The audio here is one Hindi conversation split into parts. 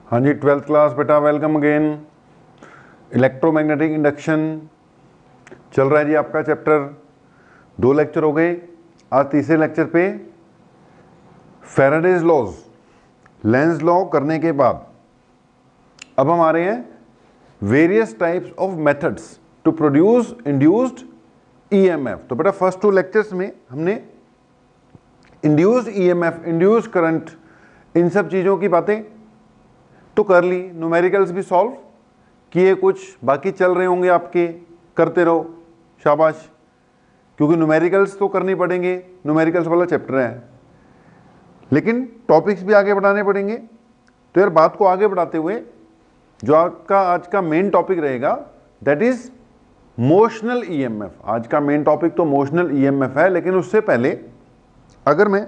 हाँ जी, 12th क्लास बेटा, वेलकम अगेन। इलेक्ट्रोमैग्नेटिक इंडक्शन चल रहा है जी आपका चैप्टर। 2 लेक्चर हो गए, आज तीसरे लेक्चर पे फैराडेज लॉज, लेंज लॉ करने के बाद अब हम आ रहे हैं various types of methods to produce induced EMF. तो बेटा फर्स्ट 2 लेक्चर्स में हमने इंड्यूस्ड ईएमएफ, इंड्यूस्ड करंट, इन सब चीज़ों की बातें तो कर ली, न्यूमेरिकल्स भी सॉल्व किए, कुछ बाकी चल रहे होंगे आपके, करते रहो, शाबाश, क्योंकि न्यूमेरिकल्स तो करने पड़ेंगे, न्यूमेरिकल्स वाला चैप्टर है, लेकिन टॉपिक्स भी आगे बढ़ाने पड़ेंगे। तो यार बात को आगे बढ़ाते हुए जो आपका आज का मेन टॉपिक रहेगा दैट इज मोशनल ईएमएफ। आज का मेन टॉपिक तो मोशनल ईएमएफ है, लेकिन उससे पहले अगर मैं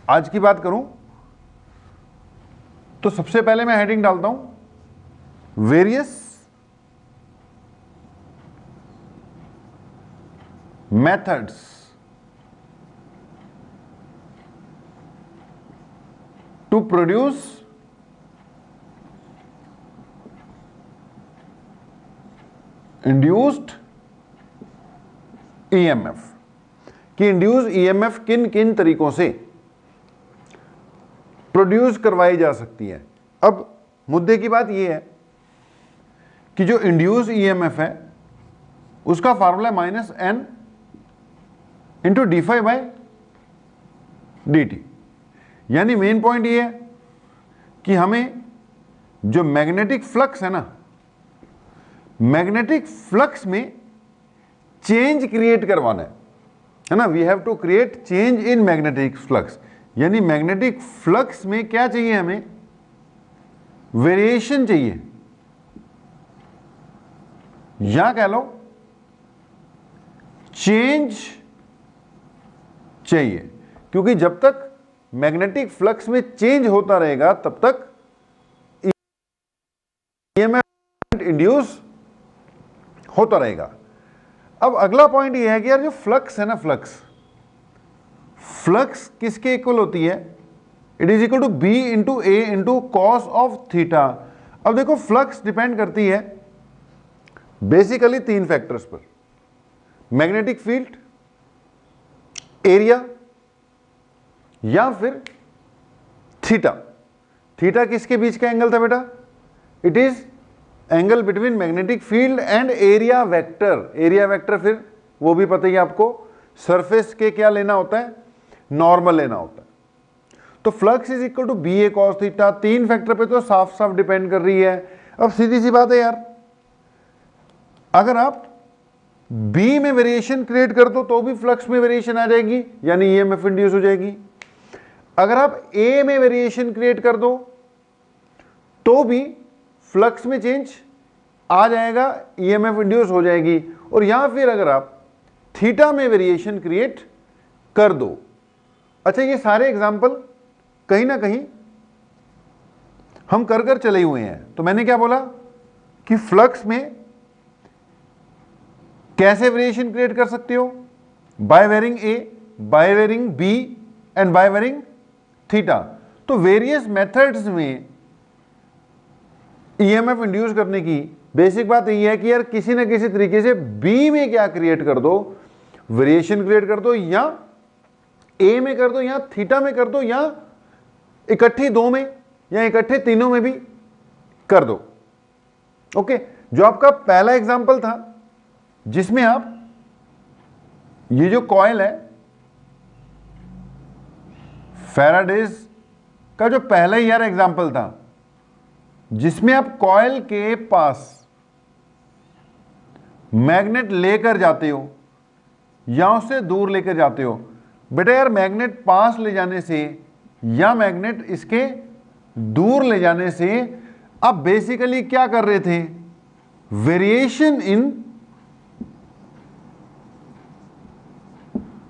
आज की बात करूं तो सबसे पहले मैं हेडिंग डालता हूं various methods to produce induced EMF, कि इंड्यूस्ड ईएमएफ किन किन तरीकों से प्रोड्यूस करवाई जा सकती है। अब मुद्दे की बात यह है कि जो इंड्यूस्ड ईएमएफ है उसका formula -n into D phi by D T. यानी मेन पॉइंट ये है कि हमें जो मैग्नेटिक फ्लक्स है ना, मैग्नेटिक फ्लक्स में चेंज क्रिएट करवाना है ना। We have to create change in magnetic flux, यानी मैग्नेटिक फ्लक्स में क्या चाहिए, हमें वेरिएशन चाहिए, या कह लो चेंज चाहिए, क्योंकि जब तक मैग्नेटिक फ्लक्स में चेंज होता रहेगा तब तक ईएमएफ इंड्यूस होता रहेगा। अब अगला पॉइंट यह है कि यार जो फ्लक्स है ना, फ्लक्स किसके इक्वल होती है, it is equal to B into A into cos of theta. अब देखो फ्लक्स डिपेंड करती है बेसिकली 3 फैक्टर्स पर, मैग्नेटिक फील्ड, एरिया, या फिर थीटा। थीटा किसके बीच का एंगल था बेटा, it is angle between magnetic field and area vector. Area vector फिर वो भी पता ही आपको, सरफेस के क्या लेना होता है, नॉर्मल लेना होता है। तो flux is equal to B A cos theta. 3 factor पे तो साफ साफ डिपेंड कर रही है। अब सीधी सी बात है यार, अगर आप बी में वेरिएशन क्रिएट कर दो तो भी फ्लक्स में वेरिएशन आ जाएगी, यानी ईएमएफ इंड्यूस हो जाएगी। अगर आप ए में वेरिएशन क्रिएट कर दो तो भी फ्लक्स में चेंज आ जाएगा, ईएमएफ इंड्यूस हो जाएगी। और या फिर अगर आप थीटा में वेरिएशन क्रिएट कर दो। अच्छा, ये सारे एग्जाम्पल कहीं ना कहीं हम कर कर चले हुए हैं। तो मैंने क्या बोला कि फ्लक्स में कैसे वेरिएशन क्रिएट कर सकते हो, by varying A, by varying B and by varying theta. तो वेरियस मेथड्स में ईएमएफ इंड्यूस करने की बेसिक बात यही है कि यार किसी ना किसी तरीके से बी में क्या क्रिएट कर दो, वेरिएशन क्रिएट कर दो, या ए में कर दो, या थीटा में कर दो, या इकट्ठी 2 में, या इकट्ठे तीनों में भी कर दो। ओके, जो आपका पहला एग्जांपल था जिसमें आप ये जो कॉइल है, फैराडेज का जो पहला ही यार एग्जांपल था जिसमें आप कॉइल के पास मैग्नेट लेकर जाते हो या उससे दूर लेकर जाते हो। बेटा यार मैग्नेट पास ले जाने से या मैग्नेट इसके दूर ले जाने से आप बेसिकली क्या कर रहे थे, वेरिएशन इन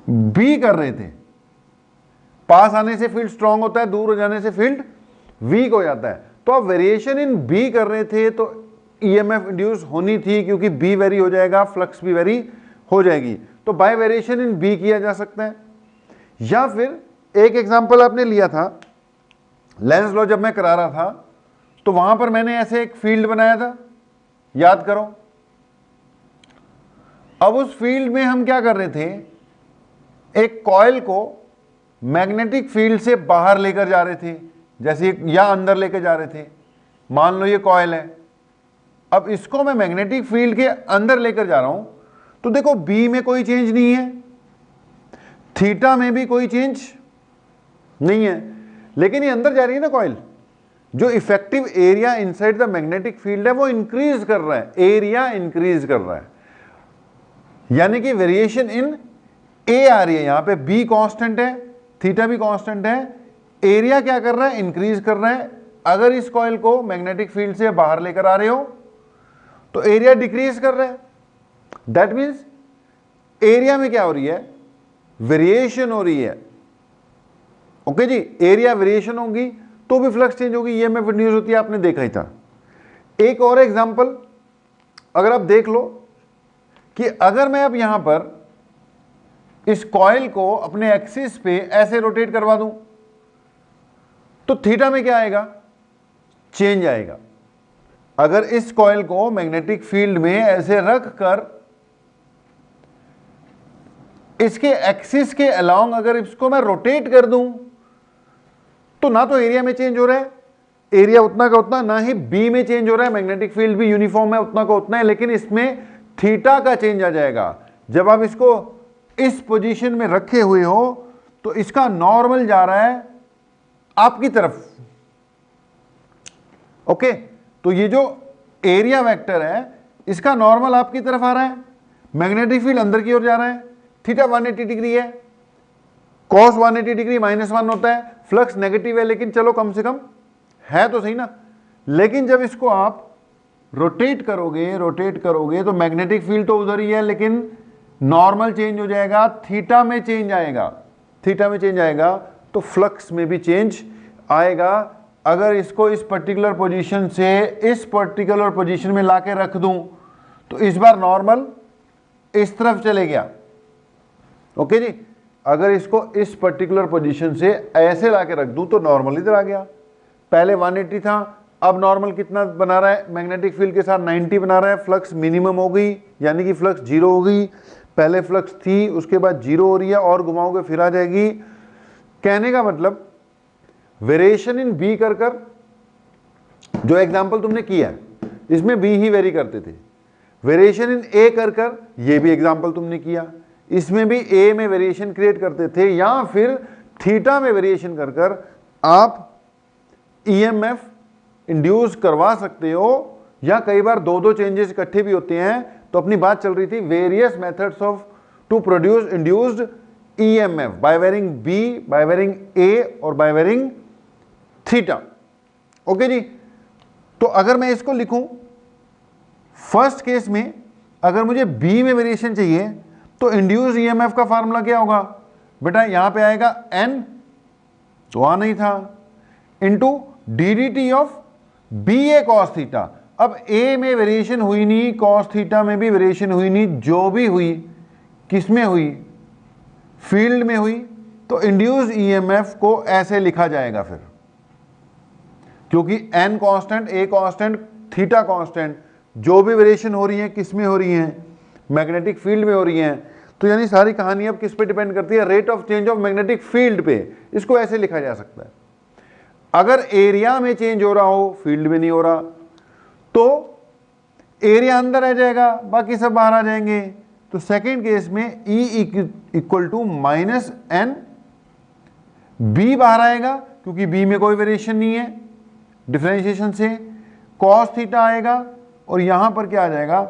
बी कर रहे थे। पास आने से फील्ड स्ट्रांग होता है, दूर हो जाने से फील्ड वीक हो जाता है। तो आप वेरिएशन इन बी कर रहे थे तो ईएमएफ इंड्यूस होनी थी, क्योंकि बी वेरी हो जाएगा, फ्लक्स भी वेरी हो जाएगी। तो बाय वेरिएशन इन बी किया जा सकता है। या फिर एक एग्जांपल आपने लिया था लेंस लॉ जब मैं करा रहा था तो वहां पर मैंने ऐसे एक फील्ड बनाया था, याद करो। अब उस फील्ड में हम क्या कर रहे थे, एक कॉइल को मैग्नेटिक फील्ड से बाहर लेकर जा रहे थे, जैसे या अंदर लेकर जा रहे थे। मान लो ये कॉइल है, अब इसको मैं मैग्नेटिक फील्ड के अंदर लेकर जा रहा हूं, तो देखो बी में कोई चेंज नहीं है, थीटा में भी कोई चेंज नहीं है, लेकिन ये अंदर जा रही है ना कॉइल। जो effective area inside the magnetic field है वो इंक्रीज कर रहा है, एरिया इंक्रीज कर रहा है, यानी कि वेरिएशन इन ए आ रही है। यहां पे बी कांस्टेंट है, थीटा भी कांस्टेंट है, एरिया क्या कर रहा है, इंक्रीज कर रहा है। अगर इस कॉइल को मैग्नेटिक फील्ड से बाहर लेकर आ रहे हो तो एरिया डिक्रीज कर रहा है। दैट मीन्स एरिया में क्या हो रही है, वेरिएशन हो रही है। ओके जी, एरिया वेरिएशन होगी तो भी फ्लक्स चेंज होगी, ये में न्यूज होती है, आपने देखा ही था। एक और एग्जांपल अगर आप देख लो कि अगर मैं अब यहां पर इस कॉइल को अपने एक्सिस पे ऐसे रोटेट करवा दूं तो थीटा में क्या आएगा, चेंज आएगा। अगर इस कॉइल को मैग्नेटिक फील्ड में ऐसे रख कर इसके एक्सिस के अलोंग अगर इसको मैं रोटेट कर दूं तो ना तो एरिया में चेंज हो रहा है, एरिया उतना का उतना, ना ही बी में चेंज हो रहा है, मैग्नेटिक फील्ड भी यूनिफॉर्म है उतना का उतना है, लेकिन इसमें थीटा का चेंज आ जाएगा। जब आप इसको इस पोजीशन में रखे हुए हो तो इसका नॉर्मल जा रहा है आपकी तरफ। ओके, तो ये जो एरिया वेक्टर है इसका नॉर्मल आपकी तरफ आ रहा है, मैग्नेटिक फील्ड अंदर की ओर जा रहा है, थीटा 180 डिग्री है, कॉस 180 डिग्री -1 होता है, फ्लक्स नेगेटिव है, लेकिन चलो कम से कम है तो सही ना। लेकिन जब इसको आप रोटेट करोगे तो मैग्नेटिक फील्ड तो उधर ही है, लेकिन नॉर्मल चेंज हो जाएगा, थीटा में चेंज आएगा, तो फ्लक्स में भी चेंज आएगा। अगर इसको इस पर्टिकुलर पोजीशन से इस पर्टिकुलर पोजीशन में लाके रख दूं तो इस बार नॉर्मल इस तरफ चले गया। ओके जी, अगर इसको इस पर्टिकुलर पोजीशन से ऐसे लाके रख दूं तो नॉर्मल इधर आ गया। पहले 180 था, अब नॉर्मल कितना बना रहा है, मैग्नेटिक फील्ड के साथ 90 बना रहा है, फ्लक्स मिनिमम हो गई, यानी कि फ्लक्स जीरो हो गई। पहले फ्लक्स थी, उसके बाद जीरो हो रही है, और घुमाओगे फिर आ जाएगी। कहने का मतलब वेरिएशन इन बी कर जो एग्जांपल तुमने किया इसमें बी ही वेरी करते थे, वेरिएशन इन ए कर ये भी एग्जांपल तुमने किया, इसमें भी ए में वेरिएशन क्रिएट करते थे, या फिर थीटा में वेरिएशन कर आप ईएमएफ इंड्यूस करवा सकते हो, या कई बार दो चेंजेस इकट्ठे भी होते हैं। तो अपनी बात चल रही थी various methods of to produce induced EMF by varying B, by varying A और बाय वेरिंग थीटा। ओके जी, तो अगर मैं इसको लिखूं फर्स्ट केस में, अगर मुझे बी में वेरिएशन चाहिए तो इंड्यूस्ड ईएमएफ का फार्मूला क्या होगा बेटा, यहां पे आएगा एन, तो आ नहीं था, into D D T of B A cos theta. अब ए में वेरिएशन हुई नहीं, कॉस थीटा में भी वेरिएशन हुई नहीं, जो भी हुई किस में हुई, फील्ड में हुई, तो इंड्यूस्ड ईएमएफ को ऐसे लिखा जाएगा फिर, क्योंकि N constant, A constant, theta constant, जो भी वेरिएशन हो रही है किस में हो रही है, मैग्नेटिक फील्ड में हो रही है। तो यानी सारी कहानी अब किस पे डिपेंड करती है, rate of change of magnetic field पे। इसको ऐसे लिखा जा सकता है, अगर एरिया में चेंज हो रहा हो, फील्ड में नहीं हो रहा, तो एरिया अंदर आ जाएगा, बाकी सब बाहर आ जाएंगे। तो सेकेंड केस में E equal to -n, B बाहर आएगा क्योंकि बी में कोई वेरिएशन नहीं है डिफरेंशिएशन से, कॉस थीटा आएगा, और यहां पर क्या आ जाएगा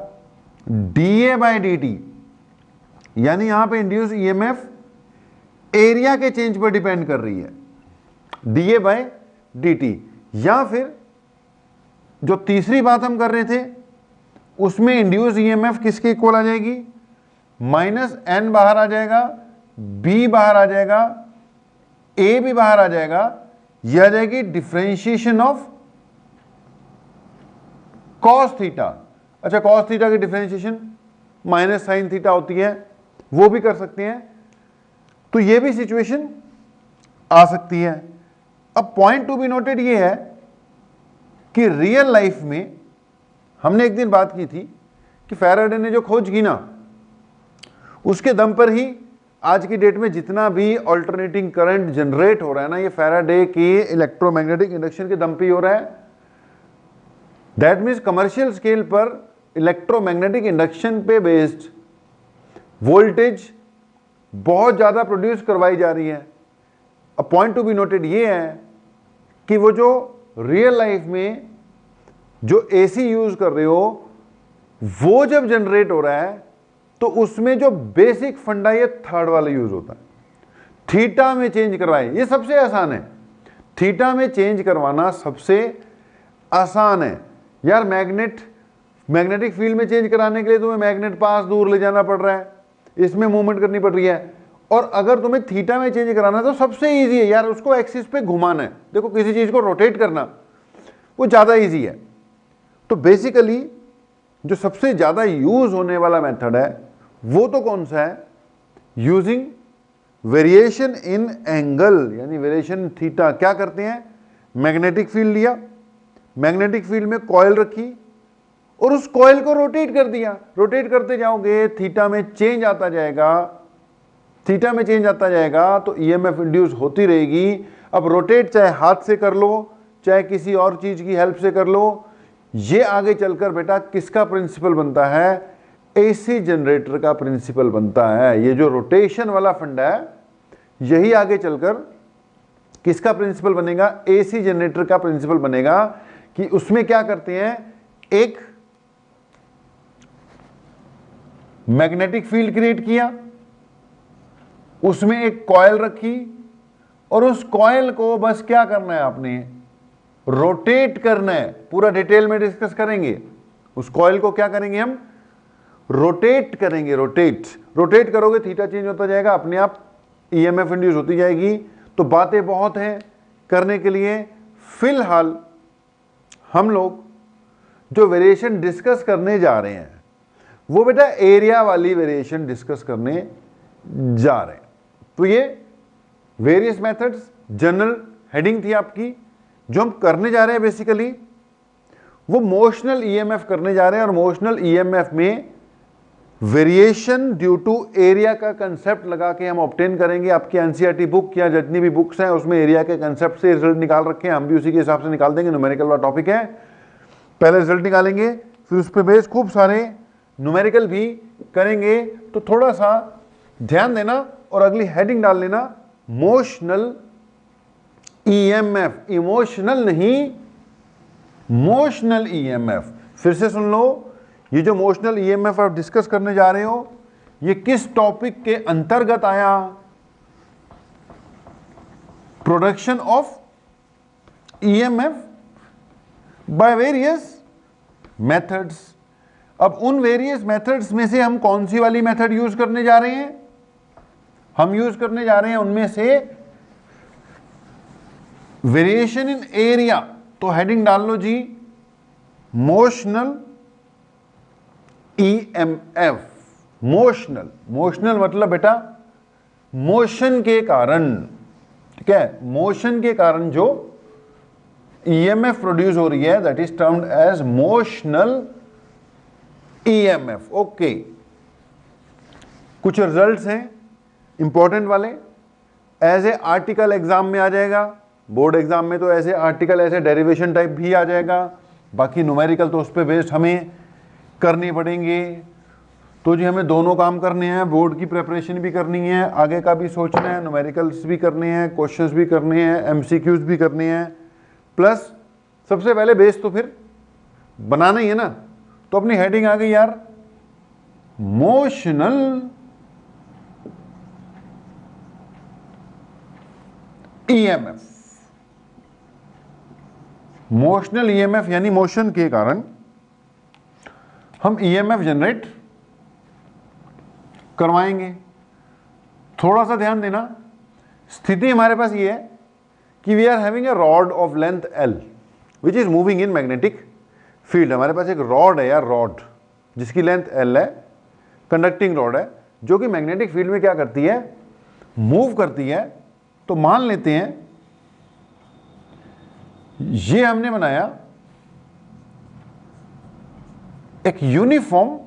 dA बाई dt, यानी यहां पे इंड्यूस ईएमएफ एरिया के चेंज पर डिपेंड कर रही है, dA बाई dt। या फिर जो तीसरी बात हम कर रहे थे उसमें इंड्यूस ईएमएफ किसके इक्वल आ जाएगी, -n बाहर आ जाएगा, b बाहर आ जाएगा, a भी बाहर आ जाएगा, यह आ जाएगी डिफरेंशिएशन ऑफ कॉस थीटा। अच्छा, कॉस थीटा की डिफरेंशिएशन माइनस साइन थीटा होती है, वो भी कर सकते हैं। तो ये भी सिचुएशन आ सकती है। अब पॉइंट टू बी नोटेड ये है कि रियल लाइफ में हमने एक दिन बात की थी कि फैराडे ने जो खोज की ना, उसके दम पर ही आज की डेट में जितना भी अल्टरनेटिंग करंट जनरेट हो रहा है ना, ये फैराडे के इलेक्ट्रोमैग्नेटिक इंडक्शन के दम पे ही हो रहा है। दैट मीन्स कमर्शियल स्केल पर इलेक्ट्रोमैग्नेटिक इंडक्शन पे बेस्ड वोल्टेज बहुत ज़्यादा प्रोड्यूस करवाई जा रही है। अब पॉइंट टू बी नोटेड ये है कि वो जो रियल लाइफ में जो एसी यूज कर रहे हो वो जब जनरेट हो रहा है तो उसमें जो बेसिक फंडा ये थर्ड वाला यूज होता है, थीटा में चेंज करवाए। ये सबसे आसान है, थीटा में चेंज करवाना सबसे आसान है यार। मैग्नेटिक फील्ड में चेंज कराने के लिए तुम्हें मैग्नेट पास दूर ले जाना पड़ रहा है, इसमें मूवमेंट करनी पड़ रही है। और अगर तुम्हें थीटा में चेंज कराना है तो सबसे इजी है यार, उसको एक्सिस पे घुमाना है। देखो किसी चीज को रोटेट करना वो ज्यादा इजी है। तो बेसिकली जो सबसे ज्यादा यूज होने वाला मेथड है वो तो कौन सा है, यूजिंग वेरिएशन इन एंगल, यानी वेरिएशन थीटा। क्या करते हैं, मैग्नेटिक फील्ड लिया, मैग्नेटिक फील्ड में कॉइल रखी और उस कॉइल को रोटेट कर दिया। रोटेट करते जाओगे थीटा में चेंज आता जाएगा, थीटा में चेंज आता जाएगा तो ईएमएफ इंड्यूस होती रहेगी। अब रोटेट चाहे हाथ से कर लो चाहे किसी और चीज की हेल्प से कर लो, ये आगे चलकर बेटा किसका प्रिंसिपल बनता है, एसी जनरेटर का प्रिंसिपल बनता है। ये जो रोटेशन वाला फंडा है यही आगे चलकर किसका प्रिंसिपल बनेगा, एसी जनरेटर का प्रिंसिपल बनेगा। कि उसमें क्या करते हैं, एक मैग्नेटिक फील्ड क्रिएट किया, उसमें एक कॉइल रखी और उस कॉइल को बस क्या करना है आपने, रोटेट करना है। पूरा डिटेल में डिस्कस करेंगे। उस कॉइल को क्या करेंगे हम, रोटेट करेंगे। रोटेट करोगे थीटा चेंज होता जाएगा, अपने आप ईएमएफ इंड्यूस होती जाएगी। तो बातें बहुत हैं करने के लिए। फिलहाल हम लोग जो वेरिएशन डिस्कस करने जा रहे हैं वो बेटा एरिया वाली वेरिएशन डिस्कस करने जा रहे हैं। तो ये वेरियस मेथड्स जनरल हेडिंग थी आपकी। जो हम करने जा रहे हैं बेसिकली वो मोशनल ईएमएफ करने जा रहे हैं। और मोशनल ईएमएफ में वेरिएशन ड्यू टू एरिया का कंसेप्ट लगा के हम ऑब्टेन करेंगे। आपकी एनसीईआरटी बुक या जितनी भी बुक्स हैं उसमें एरिया के कंसेप्ट से रिजल्ट निकाल रखे हैं, हम भी उसी के हिसाब से निकाल देंगे। न्यूमेरिकल वाला टॉपिक है, पहले रिजल्ट निकालेंगे फिर उस पर बेस खूब सारे न्यूमेरिकल भी करेंगे। तो थोड़ा सा ध्यान देना और अगली हेडिंग डाल लेना, मोशनल ईएमएफ, इमोशनल नहीं, मोशनल ईएमएफ। फिर से सुन लो, ये जो मोशनल ईएमएफ आप डिस्कस करने जा रहे हो ये किस टॉपिक के अंतर्गत आया, production of EMF by various methods. अब उन वेरियस मेथड्स में से हम कौन सी वाली मेथड यूज करने जा रहे हैं, हम यूज करने जा रहे हैं उनमें से वेरिएशन इन एरिया। तो हेडिंग डाल लो जी, मोशनल ईएमएफ। मोशनल मतलब बेटा मोशन के कारण, ठीक है, मोशन के कारण जो ईएमएफ प्रोड्यूस हो रही है that is termed as motional EMF. Okay, कुछ रिजल्ट्स हैं इंपॉर्टेंट वाले, एज ए आर्टिकल एग्जाम में आ जाएगा, बोर्ड एग्जाम में तो ऐसे आर्टिकल ऐसे डेरिवेशन टाइप भी आ जाएगा। बाकी न्यूमेरिकल तो उस पर बेस्ड हमें करनी पड़ेंगे। तो जी हमें दोनों काम करने हैं, बोर्ड की प्रिपरेशन भी करनी है, आगे का भी सोचना है, न्यूमेरिकल्स भी करने हैं, क्वेश्चंस भी करने हैं, एमसीक्यूज भी करने हैं, प्लस सबसे पहले बेस तो फिर बनाना ही है ना। तो अपनी हेडिंग आ गई यार, मोशनल ईएमएफ। मोशनल ईएमएफ यानी मोशन के कारण हम ईएमएफ जनरेट करवाएंगे। थोड़ा सा ध्यान देना, स्थिति हमारे पास ये है कि we are having a rod of length L which is moving in magnetic field. हमारे पास एक रॉड है यार, रॉड जिसकी लेंथ एल है, कंडक्टिंग रॉड है, जो कि मैग्नेटिक फील्ड में क्या करती है, मूव करती है। तो मान लेते हैं ये हमने बनाया एक यूनिफॉर्म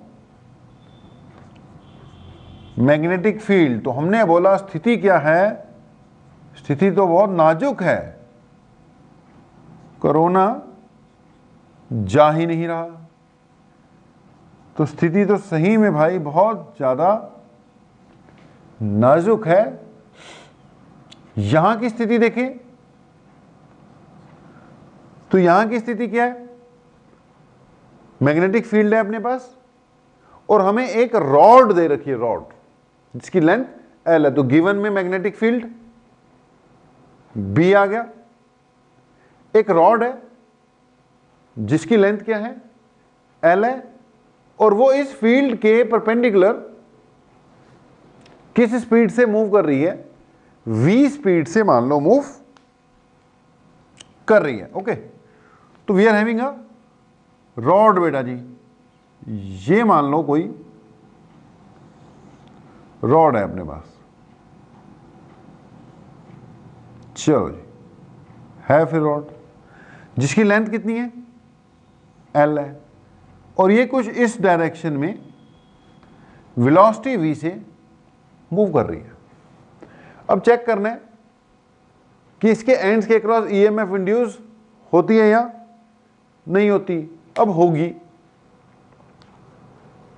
मैग्नेटिक फील्ड। तो हमने बोला स्थिति क्या है, स्थिति तो बहुत नाजुक है, कोरोना जा ही नहीं रहा। तो स्थिति तो सही में भाई बहुत ज्यादा नाजुक है। यहां की स्थिति देखें तो यहां की स्थिति क्या है, मैग्नेटिक फील्ड है अपने पास और हमें एक रॉड दे रखी है, रॉड जिसकी लेंथ L है। तो गिवन में मैग्नेटिक फील्ड B आ गया, एक रॉड है जिसकी लेंथ क्या है L है और वो इस फील्ड के परपेंडिकुलर किस स्पीड से मूव कर रही है, v स्पीड से मान लो मूव कर रही है। ओके, तो we are having a rod बेटा जी, ये मान लो कोई रॉड है अपने पास, चलो जी है फिर रॉड जिसकी लेंथ कितनी है L है और ये कुछ इस डायरेक्शन में वेलोसिटी v से मूव कर रही है। अब चेक करना है कि इसके एंड्स के क्रॉस EMF इंड्यूस होती है या नहीं होती। अब होगी,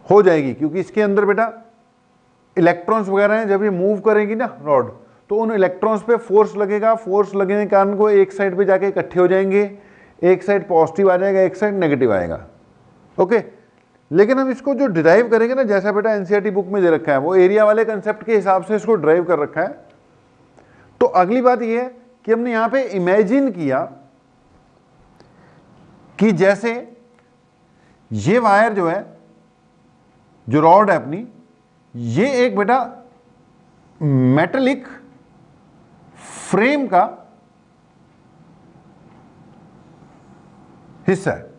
हो जाएगी, क्योंकि इसके अंदर बेटा इलेक्ट्रॉन्स वगैरह हैं। जब ये मूव करेगी ना रॉड तो उन इलेक्ट्रॉन्स पे फोर्स लगेगा, फोर्स लगने के कारण को एक साइड पे जाके इकट्ठे हो जाएंगे, एक साइड पॉजिटिव आ जाएगा, एक साइड नेगेटिव आएगा। ओके, लेकिन हम इसको जो डिराइव करेंगे ना, जैसा बेटा एनसीईआरटी बुक में दे रखा है, वो एरिया वाले कंसेप्ट के हिसाब से इसको ड्राइव कर रखा है। तो अगली बात ये है कि हमने यहां पे इमेजिन किया कि जैसे ये वायर जो है, जो रॉड है अपनी, ये एक बेटा मेटेलिक फ्रेम का हिस्सा है।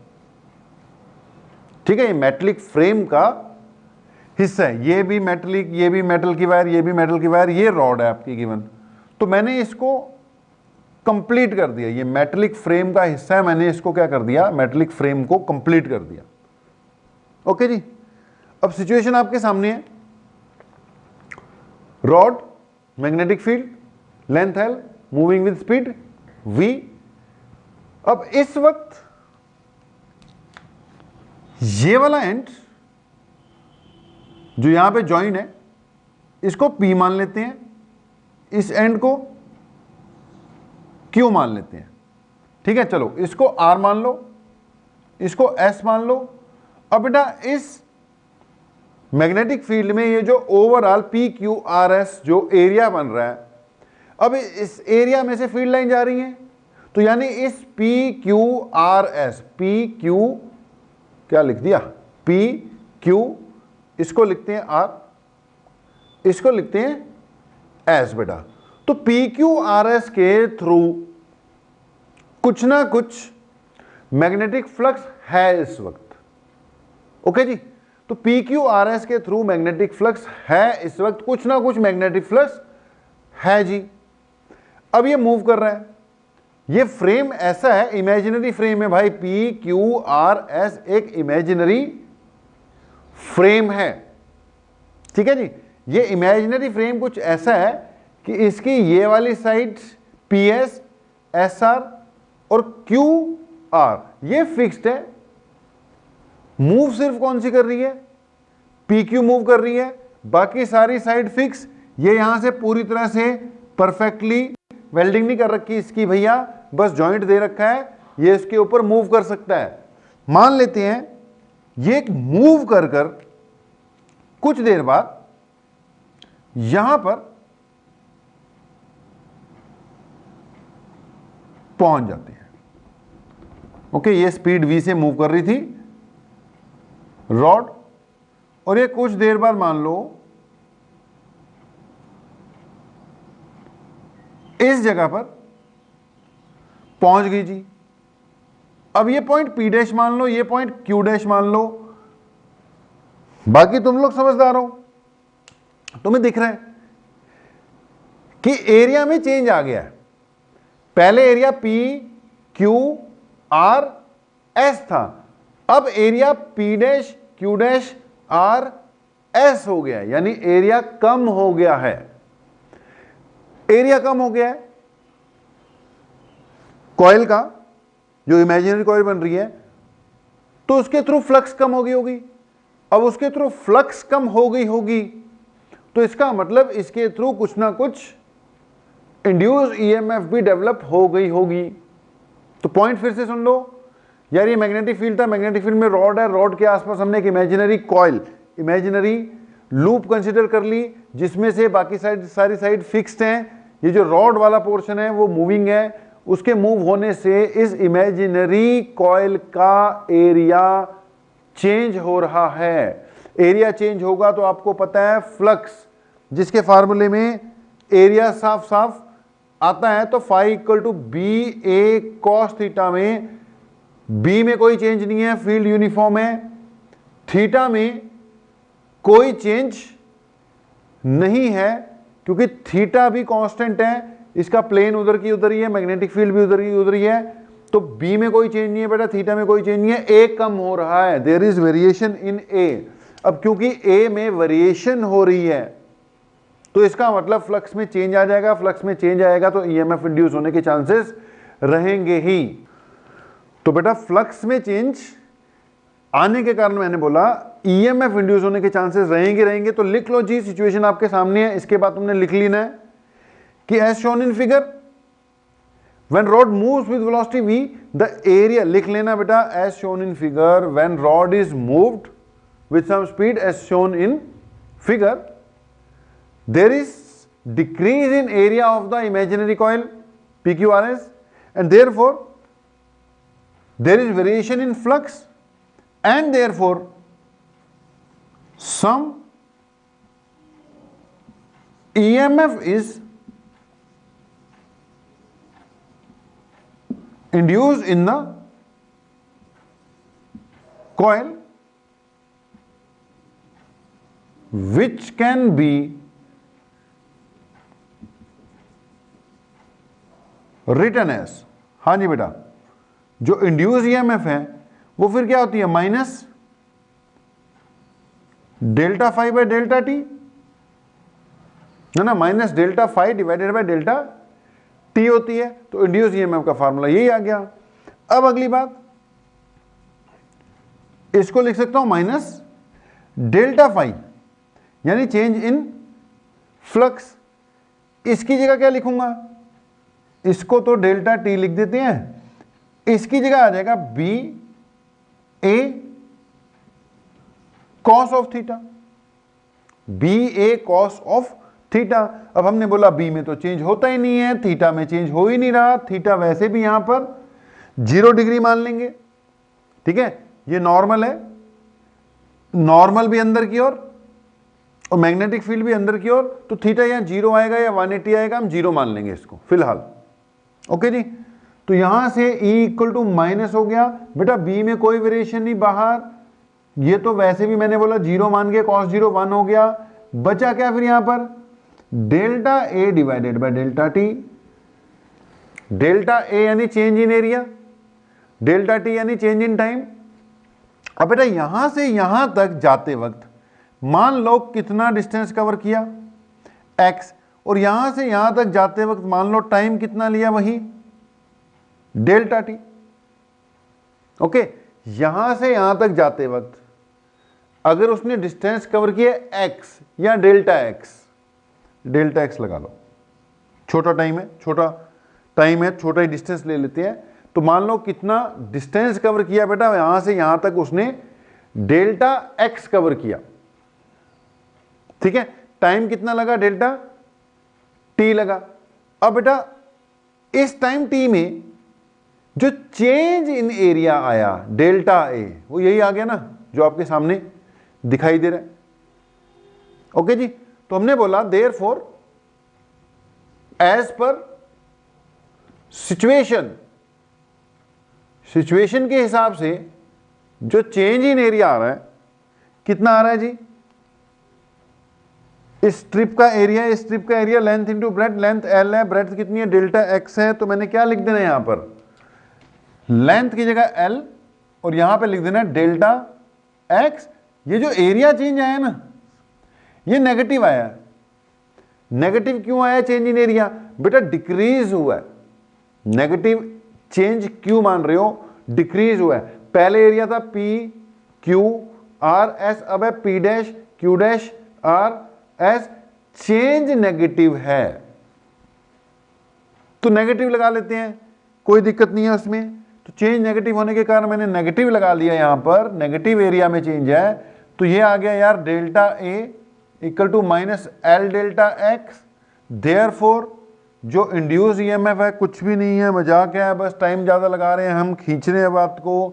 ठीक है, ये मेटेलिक फ्रेम का हिस्सा है, ये भी मेटेलिक, ये भी मेटल की वायर, ये भी मेटल की वायर, ये रॉड है आपकी गिवन। तो मैंने इसको कंप्लीट कर दिया, ये मेटेलिक फ्रेम का हिस्सा है, मैंने इसको क्या कर दिया, मेटेलिक फ्रेम को कंप्लीट कर दिया। ओके जी, अब सिचुएशन आपके सामने है, rod, magnetic field, length L, moving with speed v। अब इस वक्त ये वाला एंड जो यहां पे ज्वाइन है, इसको P मान लेते हैं, इस एंड को Q मान लेते हैं। ठीक है, चलो इसको R मान लो, इसको S मान लो। अब बेटा इस मैग्नेटिक फील्ड में ये जो ओवरऑल PQRS जो एरिया बन रहा है, अब इस एरिया में से फील्ड लाइन जा रही है, तो यानी इस PQRS, PQ क्या लिख दिया, PQ, इसको लिखते हैं R, इसको लिखते हैं S बेटा। तो PQRS के थ्रू कुछ ना कुछ मैग्नेटिक फ्लक्स है इस वक्त। ओके जी, तो PQRS के थ्रू मैग्नेटिक फ्लक्स है इस वक्त, कुछ ना कुछ मैग्नेटिक फ्लक्स है जी। अब ये मूव कर रहा है, ये फ्रेम ऐसा है, इमेजिनरी फ्रेम है भाई, PQRS एक इमेजिनरी फ्रेम है। ठीक है जी, ये इमेजिनरी फ्रेम कुछ ऐसा है कि इसकी ये वाली साइड PS, SR और QR ये फिक्स्ड है। मूव सिर्फ कौन सी कर रही है, PQ मूव कर रही है, बाकी सारी साइड फिक्स। ये यहां से पूरी तरह से परफेक्टली वेल्डिंग नहीं कर रखी इसकी भैया, बस जॉइंट दे रखा है, ये इसके ऊपर मूव कर सकता है। मान लेते हैं ये एक मूव कर कर कुछ देर बाद यहां पर पहुंच जाते हैं। ओके, ये स्पीड v से मूव कर रही थी रॉड, और ये कुछ देर बाद मान लो इस जगह पर पहुंच गई जी। अब ये पॉइंट P डैश मान लो, ये पॉइंट Q डैश मान लो, बाकी तुम लोग समझदार हो, तुम्हें दिख रहा है कि एरिया में चेंज आ गया है। पहले area P Q R S था, अब area P dash Q dash R S हो गया, यानी एरिया कम हो गया है। एरिया कम हो गया है कॉइल का, जो इमेजिनरी कॉइल बन रही है, तो उसके थ्रू फ्लक्स कम हो गई होगी। अब उसके थ्रू फ्लक्स कम हो गई होगी तो इसका मतलब इसके थ्रू कुछ ना कुछ इंड्यूस ईएमएफ भी डेवलप हो गई होगी। तो पॉइंट फिर से सुन लो यार, ये मैग्नेटिक फील्ड था, मैग्नेटिक फील्ड में रॉड है, रॉड के आसपास हमने एक imaginary coil, imaginary loop consider कर ली, जिसमें से बाकी सारी साइड फिक्स्ड हैं। ये जो रॉड वाला पोर्शन है वो मूविंग है, उसके मूव होने से इस इमेजिनरी कॉइल का एरिया चेंज हो रहा है। एरिया चेंज होगा तो आपको पता है फ्लक्स, जिसके फार्मूले में एरिया साफ साफ आता है, तो phi equal to B A cos theta में बी में कोई चेंज नहीं है, फील्ड यूनिफॉर्म है, थीटा में कोई चेंज नहीं है क्योंकि थीटा भी कांस्टेंट है, इसका प्लेन उधर की उधर ही है, मैग्नेटिक फील्ड भी उधर की उधर ही है, तो बी में कोई चेंज नहीं है बेटा, थीटा में कोई चेंज नहीं है, ए कम हो रहा है, देयर इज वेरिएशन इन ए। अब क्योंकि ए में वेरिएशन हो रही है तो इसका मतलब फ्लक्स में चेंज आ जाएगा, फ्लक्स में चेंज आएगा तो ईएमएफ इंड्यूस होने के चांसेस रहेंगे ही। तो बेटा फ्लक्स में चेंज आने के कारण मैंने बोला ईएमएफ इंड्यूस होने के चांसेस रहेंगे। तो लिख लो जी, सिचुएशन आपके सामने है, इसके बाद तुमने लिख लेना है कि as shown in figure when rod moves with velocity v the area, लिख लेना बेटा as shown in figure when rod is moved with some speed as shown in figure, there is decrease in area of the imaginary coil PQRS and therefore there is variation in flux and therefore some EMF is induced in the coil which can be return S. हाँ जी बेटा, जो इंड्यूस ईएमएफ है वो फिर क्या होती है, minus delta phi by delta T, है ना, minus delta phi divided by delta T होती है। तो इंड्यूस ईएमएफ का फार्मूला यही आ गया। अब अगली बात, इसको लिख सकता हूं माइनस डेल्टा फाई यानी चेंज इन फ्लक्स। इसकी जगह क्या लिखूंगा, इसको तो डेल्टा टी लिख देते हैं, इसकी जगह आ जाएगा B A cos of theta, B A cos of theta. अब हमने बोला बी में तो चेंज होता ही नहीं है, थीटा में चेंज हो ही नहीं रहा, थीटा वैसे भी यहां पर 0 डिग्री मान लेंगे, ठीक है, ये नॉर्मल है, नॉर्मल भी अंदर की ओर और मैग्नेटिक फील्ड भी अंदर की ओर, तो थीटा यहां 0 आएगा या 180 आएगा, हम 0 मान लेंगे इसको फिलहाल। ओके जी, तो यहां से E इक्वल टू माइनस हो गया बेटा, B में कोई वेरिएशन नहीं बाहर, ये तो वैसे भी मैंने बोला 0 मान के cos 0 1 हो गया, बचा क्या फिर यहां पर delta A divided by delta T, delta A यानी change in area, delta T यानी चेंज इन टाइम। अब बेटा यहां से यहां तक जाते वक्त मान लो कितना डिस्टेंस कवर किया x, और यहां से यहां तक जाते वक्त मान लो टाइम कितना लिया, वही डेल्टा टी। ओके, यहां से यहां तक जाते वक्त अगर उसने डिस्टेंस कवर किया x या डेल्टा x लगा लो, छोटा टाइम है, छोटा ही डिस्टेंस ले लेते हैं, तो मान लो कितना डिस्टेंस कवर किया बेटा, यहां से यहां तक उसने डेल्टा x कवर किया, ठीक है, टाइम कितना लगा, डेल्टा टी लगा। अब बेटा इस टाइम टी में जो चेंज इन एरिया आया डेल्टा ए, वो यही आ गया ना जो आपके सामने दिखाई दे रहा है। ओके जी, तो हमने बोला देयरफॉर एज पर सिचुएशन के हिसाब से जो चेंज इन एरिया आ रहा है, कितना आ रहा है जी, इस स्ट्रिप का area length into breadth, length L है, ब्रेथ कितनी है डेल्टा एक्स है, तो मैंने क्या लिख देना है यहां पर लेंथ की जगह एल और यहां पे लिख देना डेल्टा एक्स। ये जो एरिया चेंज आया ना ये नेगेटिव आया। नेगेटिव क्यों आया चेंज इन एरिया? बेटा डिक्रीज हुआ है। नेगेटिव चेंज क्यों मान रहे हो? डिक्रीज हुआ है। पहले एरिया था पी क्यू आर एस, अब है P dash Q dash R S. Change negative है तो नेगेटिव लगा लेते हैं, कोई दिक्कत नहीं है उसमें। तो चेंज नेगेटिव होने के कारण मैंने नेगेटिव लगा लिया, यहां पर नेगेटिव एरिया में चेंज है। तो ये आ गया यार delta A equal to minus L delta X. Therefore जो इंड्यूस ईएमएफ है कुछ भी नहीं है, मजाक है, बस टाइम ज्यादा लगा रहे हैं हम, खींच रहे हैं बात को।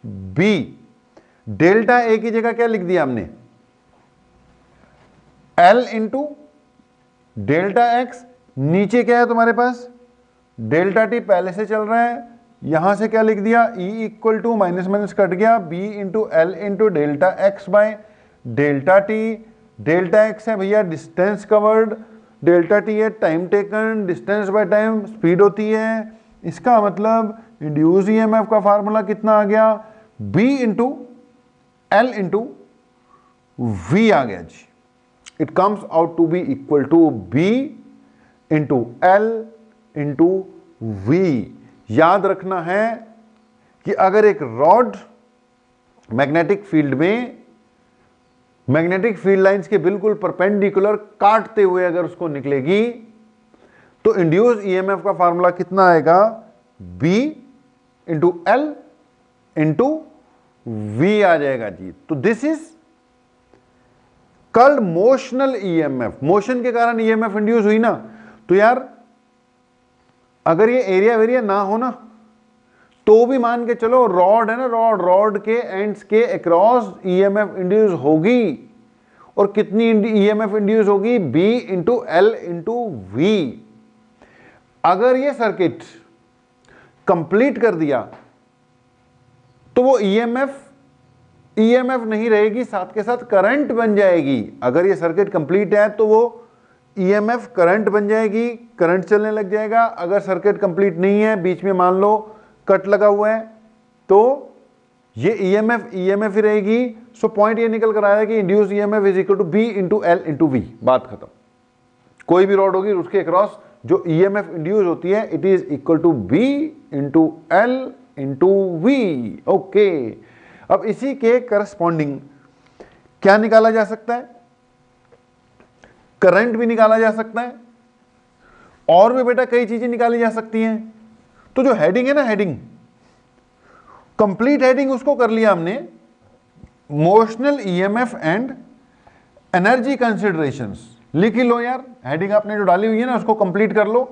बी डेल्टा ए की जगह क्या लिख दिया हमने? L into delta x. नीचे क्या है तुम्हारे पास? डेल्टा टी पहले से चल रहा है, यहां से क्या लिख दिया? E equal to minus minus cut गया, B into L into delta X by delta T. Delta X है भैया डिस्टेंस कवर्ड, डेल्टा टी है time taken, distance by time speed होती है। इसका मतलब इंड्यूस ईएमएफ का फार्मूला कितना आ गया? B into L into V आ गया जी। It comes out to be equal to B into L into V. याद रखना है कि अगर एक रॉड मैग्नेटिक फील्ड में मैग्नेटिक फील्ड लाइंस के बिल्कुल परपेंडिकुलर काटते हुए अगर उसको निकलेगी तो इंड्यूस ईएमएफ का फार्मूला कितना आएगा? B into L into V आ जाएगा जी। तो this is called motional EMF. Motion के कारण ईएमएफ इंड्यूस हुई ना। तो यार अगर ये एरिया वेरिया ना हो ना तो भी मान के चलो रॉड है ना, रॉड के एंड्स के अक्रॉस ईएमएफ इंड्यूस होगी। और कितनी ईएमएफ इंड्यूस होगी? B into L into V. अगर ये सर्किट कंप्लीट कर दिया तो वो ईएमएफ नहीं रहेगी, साथ के साथ करंट बन जाएगी। अगर ये सर्किट कंप्लीट है तो वो ईएमएफ करंट बन जाएगी, करंट चलने लग जाएगा। अगर सर्किट कंप्लीट नहीं है, बीच में मान लो कट लगा हुआ है, तो ये ईएमएफ ही रहेगी। सो पॉइंट ये निकल कर आया कि induce EMF is equal to B into L into V. बात खत्म। कोई भी रॉड होगी उसके अक्रॉस जो ईएमएफ इंड्यूस होती है it is equal to B into L into V. Okay, अब इसी के करस्पॉन्डिंग क्या निकाला जा सकता है? करंट भी निकाला जा सकता है और भी बेटा कई चीजें निकाली जा सकती हैं। तो जो हेडिंग है ना, हेडिंग कंप्लीट हेडिंग उसको कर लिया हमने, motional EMF and energy considerations. लिख ही लो यार, हेडिंग आपने जो डाली हुई है ना उसको कंप्लीट कर लो,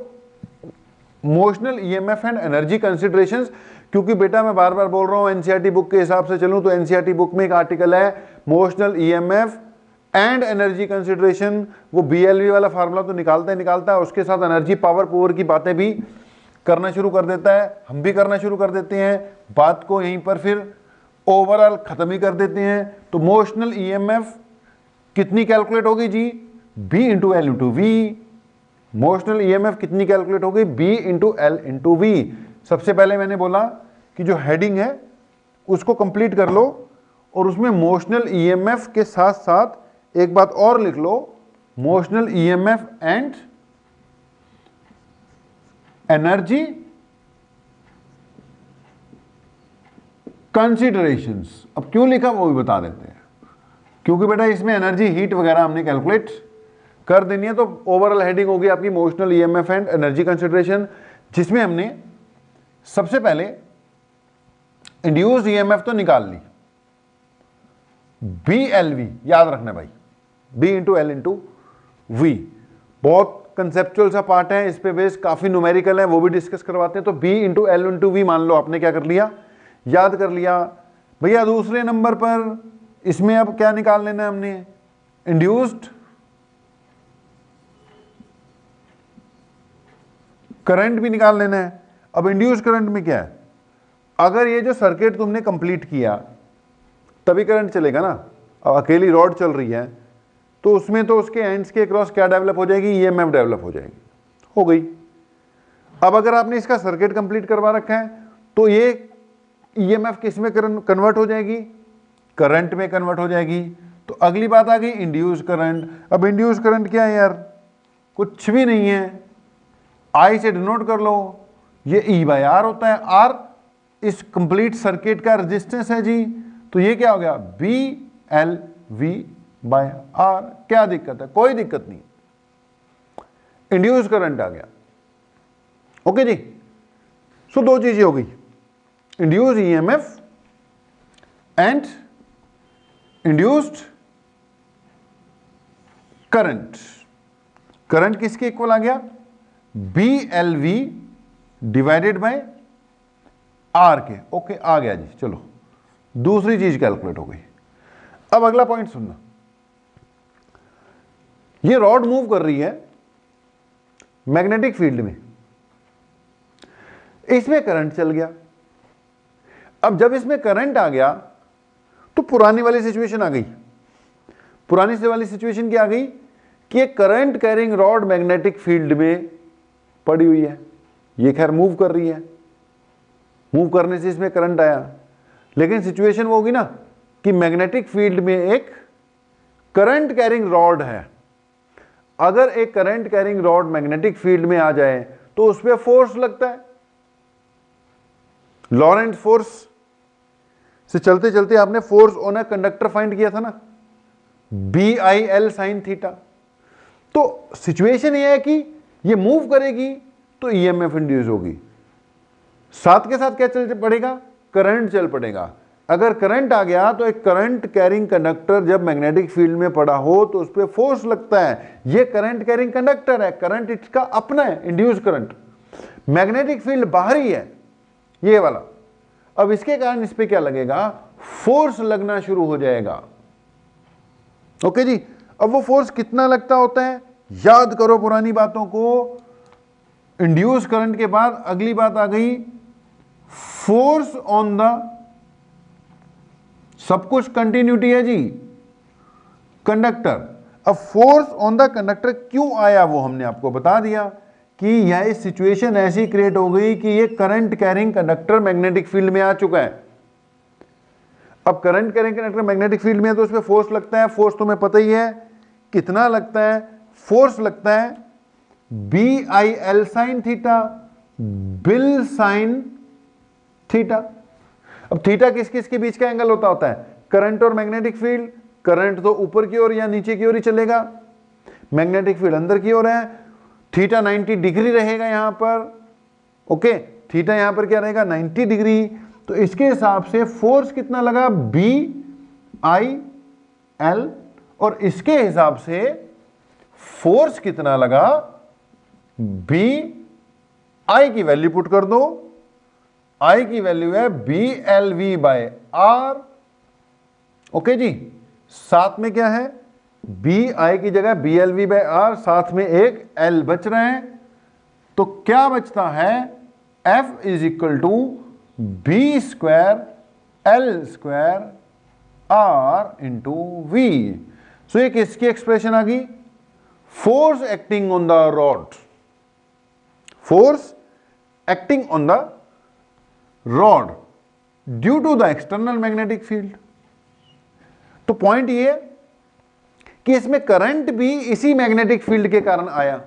motional EMF and energy considerations. क्योंकि बेटा मैं बार बार बोल रहा हूं एनसीईआरटी बुक के हिसाब से चलूं तो एनसीईआरटी बुक में एक आर्टिकल है motional EMF and energy consideration. वो बीएलवी वाला फार्मूला तो निकालता है, उसके साथ एनर्जी पावर की बातें भी करना शुरू कर देता है, हम भी करना शुरू कर देते हैं। बात को यहीं पर फिर ओवरऑल खत्म ही कर देते हैं। तो मोशनल ईएमएफ कितनी कैलकुलेट होगी जी? B into L into V. Motional EMF कितनी कैलकुलेट होगी? B into L into V. सबसे पहले मैंने बोला कि जो हेडिंग है उसको कंप्लीट कर लो और उसमें मोशनल ईएमएफ के साथ साथ एक बात और लिख लो, motional EMF and energy considerations. अब क्यों लिखा वो भी बता देते हैं, क्योंकि बेटा इसमें एनर्जी हीट वगैरह हमने कैलकुलेट कर देनी है। तो ओवरऑल हेडिंग होगी आपकी motional EMF and energy consideration, जिसमें हमने सबसे पहले इंड्यूस्ड ईएमएफ तो निकाल ली, BLV याद रखना भाई, B into L into V. बहुत कंसेप्चुअल सा पार्ट है, इस पे बेस काफी न्यूमेरिकल है, वो भी डिस्कस करवाते हैं। तो B into L into V मान लो आपने क्या कर लिया, याद कर लिया। भैया दूसरे नंबर पर इसमें अब क्या निकाल लेना है हमने, इंड्यूस्ड करंट भी निकाल लेना है। अब इंड्यूस्ड करंट में क्या है, अगर ये जो सर्किट तुमने कंप्लीट किया तभी करंट चलेगा ना। अब अकेली रॉड चल रही है तो उसमें तो उसके एंड्स के क्रॉस क्या डेवलप हो जाएगी, ईएमएफ डेवलप हो जाएगी, हो गई। अब अगर आपने इसका सर्किट कंप्लीट करवा रखा है तो ये ईएमएफ किस में कन्वर्ट हो जाएगी, करंट में कन्वर्ट हो जाएगी। तो अगली बात आ गई इंड्यूस करंट। अब इंड्यूस करंट क्या है यार, कुछ भी नहीं है, आई से डिनोट कर लो, ये ई बाय आर होता है। आर इस कंप्लीट सर्किट का रेजिस्टेंस है जी, तो ये क्या हो गया, B L V by R. क्या दिक्कत है, कोई दिक्कत नहीं, इंड्यूस करंट आ गया। ओके जी, सो दो चीजें हो गई, induce EMF and induced current. Current किसके इक्वल आ गया, B L V divided by R के। ओके आ गया जी, चलो दूसरी चीज कैलकुलेट हो गई। अब अगला पॉइंट सुनना, ये रॉड मूव कर रही है मैग्नेटिक फील्ड में, इसमें करंट चल गया। अब जब इसमें करंट आ गया तो पुरानी वाली सिचुएशन आ गई। पुरानी से वाली सिचुएशन क्या आ गई कि एक current carrying rod magnetic field में पड़ी हुई है, ये खैर मूव कर रही है, मूव करने से इसमें करंट आया, लेकिन सिचुएशन वो होगी ना कि मैग्नेटिक फील्ड में एक करंट कैरिंग रॉड है। अगर एक current carrying rod magnetic field में आ जाए तो उस पर फोर्स लगता है, लॉरेंट फोर्स से चलते चलते आपने force on a conductor find किया था ना, B I L sine theta. तो सिचुएशन यह है कि ये मूव करेगी तो ईएमएफ इंड्यूस होगी, साथ के साथ क्या चल पड़ेगा, करंट चल पड़ेगा। अगर करंट आ गया तो एक करंट कैरिंग कंडक्टर जब मैग्नेटिक फील्ड में पड़ा हो तो उस पर फोर्स लगता है। ये करंट कैरिंग कंडक्टर है, करंट इसका अपना है, इंड्यूस करंट। मैग्नेटिक फील्ड बाहरी है ये वाला, अब इसके कारण इस पे क्या लगेगा, फोर्स लगना शुरू हो जाएगा। ओके जी, अब वो फोर्स कितना लगता होता है, याद करो पुरानी बातों को। इंड्यूस करंट के बाद अगली बात आ गई फोर्स ऑन द, सब कुछ कंटिन्यूटी है जी, कंडक्टर। अब फोर्स ऑन द कंडक्टर क्यों आया वो हमने आपको बता दिया कि यह सिचुएशन ऐसी क्रिएट हो गई कि ये current carrying conductor magnetic field में आ चुका है। अब current carrying conductor magnetic field में है तो उसमें फोर्स लगता है, फोर्स तुम्हें पता ही है कितना लगता है, फोर्स लगता है B I L sine theta, B I L sine theta. अब थीटा किस किस के बीच का एंगल होता है, करंट और मैग्नेटिक फील्ड। करंट तो ऊपर की ओर या नीचे की ओर ही चलेगा, मैग्नेटिक फील्ड अंदर की ओर है। थीटा 90 डिग्री रहेगा यहां पर, ओके, थीटा यहां पर क्या रहेगा 90 डिग्री। तो इसके हिसाब से फोर्स कितना लगा, बी आई एल, और इसके हिसाब से फोर्स कितना लगा, बी आई की वैल्यू पुट कर दो, आई की वैल्यू है B L V by R. Okay जी, साथ में क्या है, बी आई की जगह B L V by R, साथ में एक एल बच रहे हैं। तो क्या बचता है, F is equal to B square L square R into V. So ये किसकी एक्सप्रेशन आ गई, force acting on the rod, force acting on the rod due to the external magnetic field. तो पॉइंट ये कि इसमें करंट भी इसी मैग्नेटिक फील्ड के कारण आया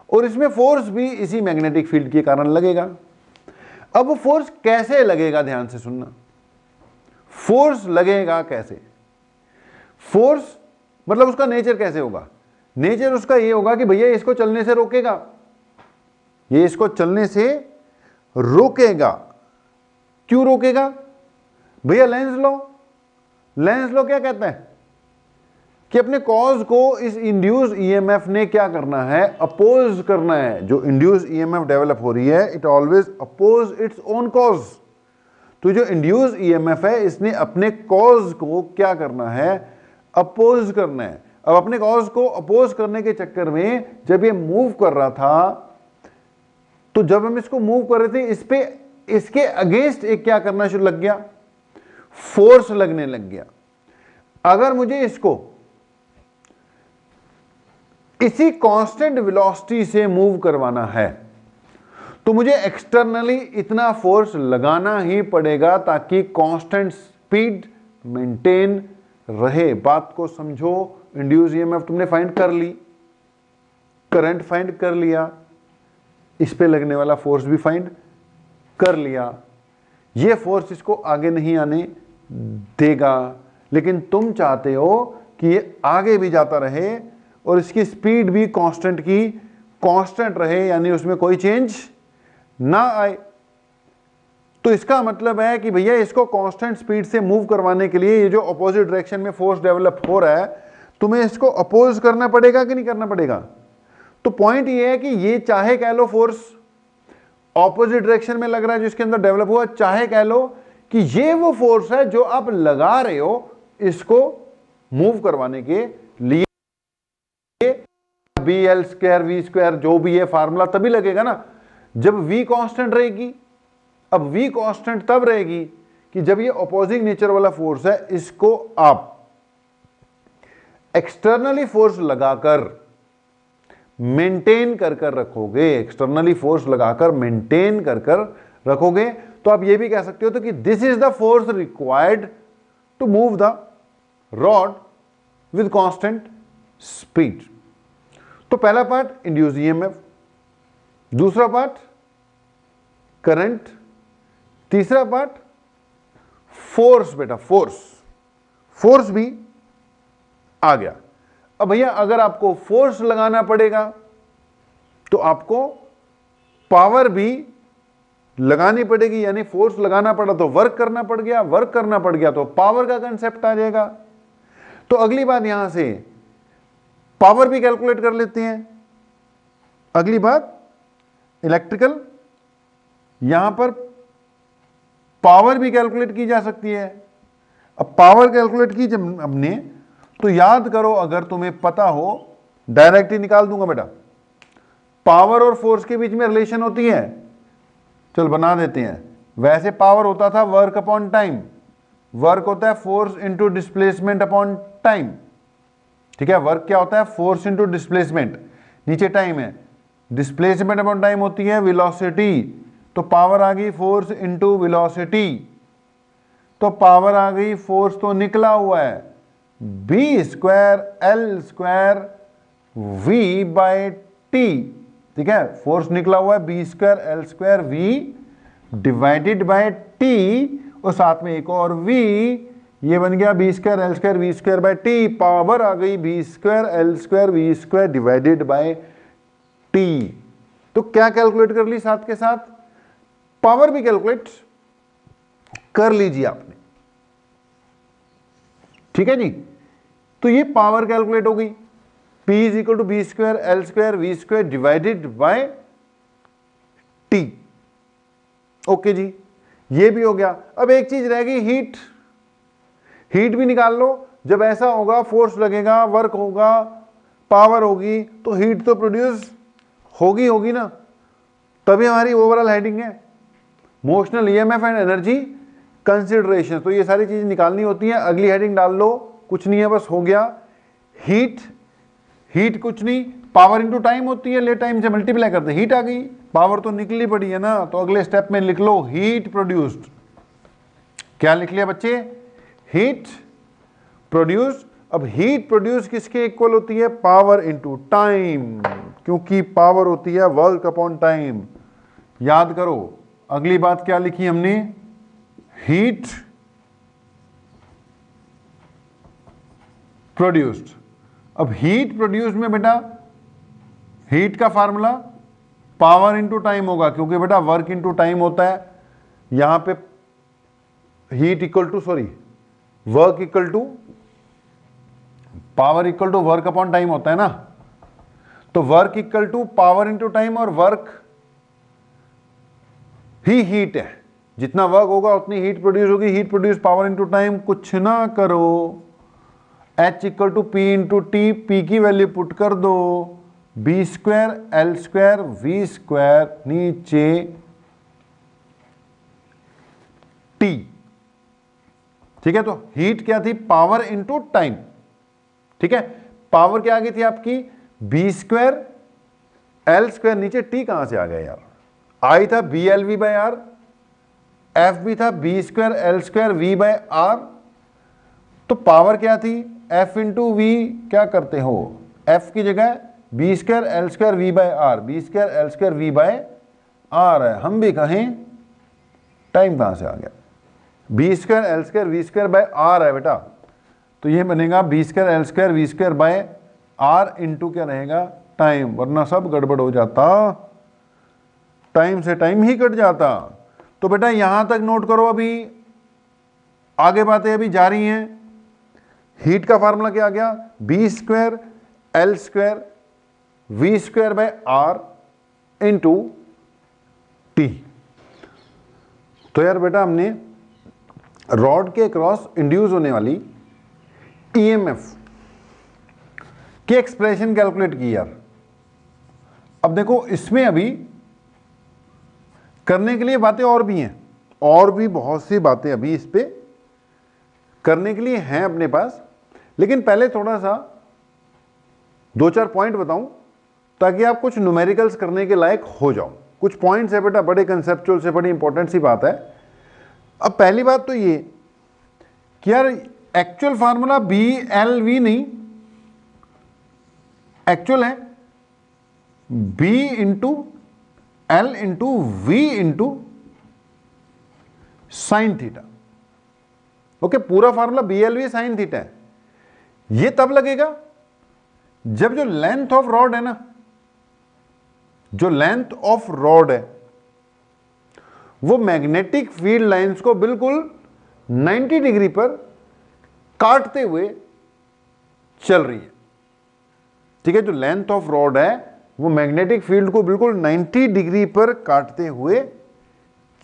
और इसमें फोर्स भी इसी मैग्नेटिक फील्ड के कारण लगेगा। अब वो फोर्स कैसे लगेगा, ध्यान से सुनना, फोर्स लगेगा कैसे, फोर्स मतलब उसका नेचर कैसे होगा। नेचर उसका ये होगा कि भैया इसको चलने से रोकेगा, ये इसको चलने से रोकेगा। क्यों रोकेगा भैया, लेंस लो, लेंस लो क्या कहता है कि अपने कॉज को इस इंड्यूस ईएमएफ ने क्या करना है, अपोज करना है। जो इंड्यूस ईएमएफ डेवलप हो रही है it always oppose its own cause. तो जो इंड्यूस ईएमएफ है इसने अपने कॉज को क्या करना है, अपोज करना है। अब अपने कॉज को अपोज करने के चक्कर में जब ये मूव कर रहा था, तो जब हम इसको मूव कर रहे थे इस पे इसके अगेंस्ट एक क्या करना शुरू लग गया, फोर्स लगने लग गया। अगर मुझे इसको इसी कांस्टेंट वेलोसिटी से मूव करवाना है तो मुझे एक्सटर्नली इतना फोर्स लगाना ही पड़ेगा ताकि कांस्टेंट स्पीड मेंटेन रहे। बात को समझो। इंड्यूस ईएमएफ तुमने फाइंड कर ली, करंट फाइंड कर लिया, इस पे लगने वाला फोर्स भी फाइंड कर लिया। ये फोर्स इसको आगे नहीं आने देगा, लेकिन तुम चाहते हो कि ये आगे भी जाता रहे और इसकी स्पीड भी कांस्टेंट की कांस्टेंट रहे, यानी उसमें कोई चेंज ना आए। तो इसका मतलब है कि भैया इसको कांस्टेंट स्पीड से मूव करवाने के लिए ये जो अपोजिट डायरेक्शन में फोर्स डेवलप हो रहा है, तुम्हें इसको अपोज करना पड़ेगा कि नहीं करना पड़ेगा। तो पॉइंट ये है कि ये चाहे कह लो फोर्स ऑपोजिट डायरेक्शन में लग रहा है जिसके अंदर डेवलप हुआ, चाहे कह लो कि ये वो फोर्स है जो आप लगा रहे हो इसको मूव करवाने के लिए। B L square V square जो भी है फार्मूला तभी लगेगा ना जब v कांस्टेंट रहेगी। अब v कांस्टेंट तब रहेगी कि जब ये अपोजिंग नेचर वाला फोर्स है इसको आप एक्सटर्नली फोर्स लगाकर मेंटेन कर कर रखोगे, एक्सटर्नली फोर्स लगाकर मेंटेन कर कर रखोगे, तो आप ये भी कह सकते हो तो कि this is the force required to move the rod with constant speed. तो पहला पार्ट इंड्यूस ईएमएफ, दूसरा पार्ट करंट, तीसरा पार्ट फोर्स। बेटा फोर्स भी आ गया। अब भैया अगर आपको फोर्स लगाना पड़ेगा तो आपको पावर भी लगानी पड़ेगी, यानी फोर्स लगाना पड़ा तो वर्क करना पड़ गया, वर्क करना पड़ गया तो पावर का कंसेप्ट आ जाएगा। तो अगली बात यहां से पावर भी कैलकुलेट कर लेते हैं। अगली बात इलेक्ट्रिकल, यहां पर पावर भी कैलकुलेट की जा सकती है। अब पावर कैलकुलेट की जब हमने, तो याद करो, अगर तुम्हें पता हो डायरेक्ट ही निकाल दूंगा बेटा। पावर और फोर्स के बीच में रिलेशन होती है, चल बना देते हैं। वैसे पावर होता था वर्क अपॉन टाइम, वर्क होता है force into displacement upon time. ठीक है, वर्क क्या होता है? फोर्स इंटू डिस्प्लेसमेंट, नीचे टाइम है, डिस्प्लेसमेंट अपॉन टाइम होती है वेलोसिटी। तो पावर आ गई फोर्स इंटू वेलोसिटी, तो पावर आ गई फोर्स तो निकला हुआ है B square L square V by T. ठीक है, फोर्स निकला हुआ है B square L square V divided by T, और साथ में एक और वी, ये बन गया B square L square V square by T. Power आ गई B square L square V square divided by T. तो क्या कैलकुलेट कर ली? साथ के साथ पावर भी कैलकुलेट कर लीजिए आपने। ठीक है जी, तो ये पावर कैलकुलेट हो गई, P is equal to B square L square V square divided by T. Okay जी, ये भी हो गया। अब एक चीज रह गई, हीट। हीट भी निकाल लो। जब ऐसा होगा, फोर्स लगेगा, वर्क होगा, पावर होगी, तो हीट तो प्रोड्यूस होगी ना, तभी हमारी ओवरऑल हेडिंग है motional EMF and energy consideration. तो ये सारी चीजें निकालनी होती हैं। अगली हेडिंग डाल लो, कुछ नहीं है, बस हो गया। हीट कुछ नहीं, पावर इनटू टाइम होती है, ले टाइम से मल्टीप्लाई करते, हीट आ गई। पावर तो निकली पड़ी है ना, तो अगले स्टेप में लिख लो हीट प्रोड्यूस्ड। क्या लिख लिया बच्चे? Heat produced. अब हीट प्रोड्यूस किसके इक्वल होती है? पावर इनटू टाइम, क्योंकि पावर होती है वर्क अपॉन टाइम। याद करो अगली बात क्या लिखी हमने? Heat produced. अब हीट प्रोड्यूस्ड में बेटा हीट का फार्मूला पावर इंटू टाइम होगा, क्योंकि बेटा वर्क इंटू टाइम होता है। यहां पे heat equal to work equal to power equal to work upon time होता है ना। तो work equal to power into time, और वर्क ही हीट है। जितना वर्क होगा उतनी हीट प्रोड्यूस होगी। Heat produce power into time, कुछ ना करो, H equal to P into T, P की वैल्यू पुट कर दो, B square L square V square नीचे टी। ठीक है, तो हीट क्या थी? Power into time. ठीक है, पावर क्या आ गई थी आपकी? बी स्क्वायर एल स्क्वायर, नीचे टी कहां से आ गया यार? आई था B L V by R, F भी था B square L square V by R. तो पावर क्या थी, एफ इंटू वी, क्या करते हो, एफ की जगह B square L square V by R, B square L square V by R है। हम भी कहें, टाइम कहां से आ गया, B square L square V square by R है बेटा, तो ये बनेगा B square L square V square by R into क्या रहेगा, टाइम, वरना सब गड़बड़ हो जाता, टाइम से टाइम ही कट जाता। तो बेटा यहां तक नोट करो, अभी आगे बातें अभी जा रही हैं। हीट का फार्मूला क्या आ गया, B square L square V square by R into T. तो यार बेटा हमने रॉड के क्रॉस इंड्यूस होने वाली ईएमएफ की एक्सप्रेशन कैलकुलेट की यार। अब देखो इसमें अभी करने के लिए बातें और भी हैं, और भी बहुत सी बातें अभी इस पे करने के लिए हैं अपने पास, लेकिन पहले थोड़ा सा 2-4 पॉइंट बताऊं ताकि आप कुछ न्यूमेरिकल्स करने के लायक हो जाओ। कुछ पॉइंट्स है बेटा, बड़े कंसेप्चुअल से बड़ी इंपॉर्टेंट सी बात है। अब पहली बात तो ये कि यार actual formula B L V नहीं, एक्चुअल है B into L into V into sine theta. Okay, पूरा formula B L V sine theta है। ये तब लगेगा जब जो लेंथ ऑफ रॉड है ना, जो लेंथ ऑफ रॉड है वो मैग्नेटिक फील्ड लाइंस को बिल्कुल 90 डिग्री पर काटते हुए चल रही है। ठीक है, जो लेंथ ऑफ रॉड है वो मैग्नेटिक फील्ड को बिल्कुल 90 डिग्री पर काटते हुए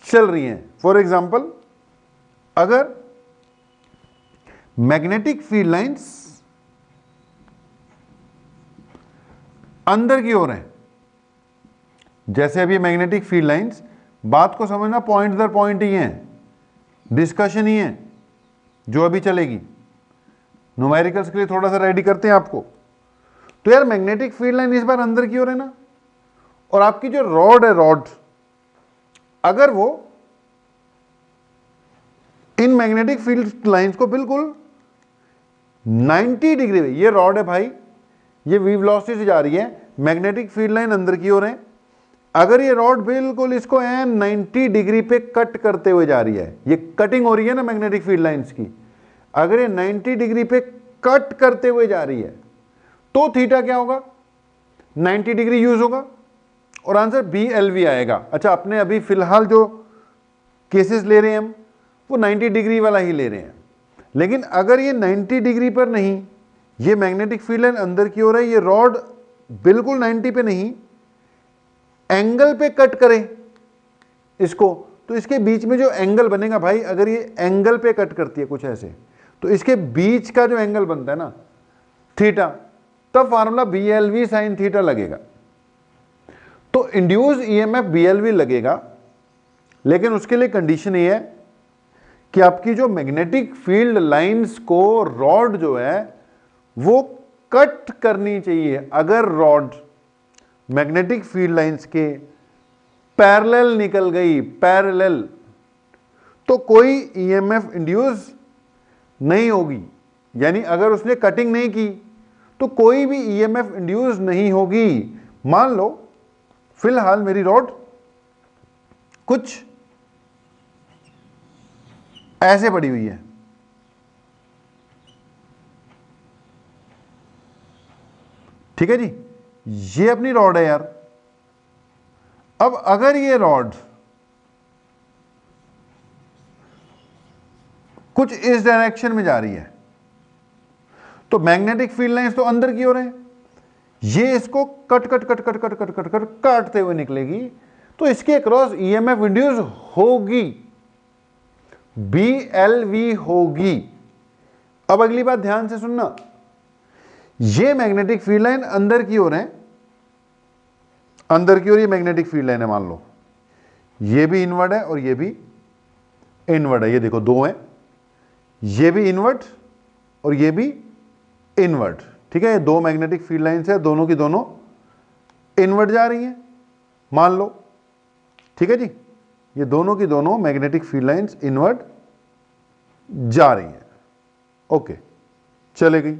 चल रही है। फॉर एग्जांपल, अगर मैग्नेटिक फील्ड लाइंस अंदर की ओर है, जैसे अभी मैग्नेटिक फील्ड लाइंस, बात को समझना पॉइंट दर पॉइंट ही है, डिस्कशन ही है जो अभी चलेगी। न्यूमेरिकल्स के लिए थोड़ा सा रेडी करते हैं आपको। तो यार मैग्नेटिक फील्ड लाइन इस बार अंदर की ओर है ना, और आपकी जो रॉड है, रॉड अगर वो इन मैग्नेटिक फील्ड लाइंस को बिल्कुल 90 डिग्री, ये रॉड है भाई, ये वी वेलोसिटी से जा रही है, मैग्नेटिक फील्ड लाइन अंदर की ओर है, अगर ये रॉड बिल्कुल इसको 90 डिग्री पे कट करते हुए जा रही है, ये कटिंग हो रही है ना मैग्नेटिक फील्ड लाइंस की, अगर ये 90 डिग्री पे कट करते हुए जा रही है तो थीटा क्या होगा, 90 डिग्री यूज होगा और आंसर बी एल वी आएगा। अच्छा, अपने अभी फिलहाल जो केसेस ले रहे हैं हम वो 90 डिग्री वाला ही ले रहे हैं, लेकिन अगर ये 90 डिग्री पर नहीं, ये मैग्नेटिक फील्ड लाइन अंदर की ओर है, ये रॉड बिल्कुल 90 पे नहीं, एंगल पे कट करें इसको, तो इसके बीच में जो एंगल बनेगा भाई, अगर ये एंगल पे कट करती है कुछ ऐसे, तो इसके बीच का जो एंगल बनता है ना थीटा, तब formula B L V sine theta लगेगा। तो induce EMF B L V लगेगा, लेकिन उसके लिए कंडीशन ये है कि आपकी जो मैग्नेटिक फील्ड लाइंस को रॉड जो है वो कट करनी चाहिए। अगर रॉड मैग्नेटिक फील्ड लाइंस के पैरेलल निकल गई, पैरेलल, तो कोई ईएमएफ इंड्यूस नहीं होगी, यानी अगर उसने कटिंग नहीं की तो कोई भी ईएमएफ इंड्यूस नहीं होगी। मान लो फिलहाल मेरी रॉड कुछ ऐसे पड़ी हुई है, ठीक है जी, ये अपनी रॉड है यार। अब अगर ये रॉड कुछ इस डायरेक्शन में जा रही है तो मैग्नेटिक फील्ड लाइंस तो अंदर की ओर है, ये इसको cut cut cut cut cut cut cut cut काटते हुए निकलेगी, तो इसके अक्रॉस ईएमएफ इंड्यूस होगी, बी एल वी होगी। अब अगली बात ध्यान से सुनना, ये मैग्नेटिक फील्ड लाइन अंदर की ओर है, अंदर की ओर ये मैग्नेटिक फील्ड लाइन है, मान लो ये भी इनवर्ड है और ये भी इनवर्ड है, ये देखो दो है, ये भी इनवर्ड और ये भी इनवर्ड, ठीक है, ये दो मैग्नेटिक फील्ड लाइंस है, दोनों की दोनों इनवर्ड जा रही हैं, मान लो, ठीक है जी, ये दोनों की दोनों मैग्नेटिक फील्ड लाइंस इनवर्ड जा रही हैं। ओके, चले गई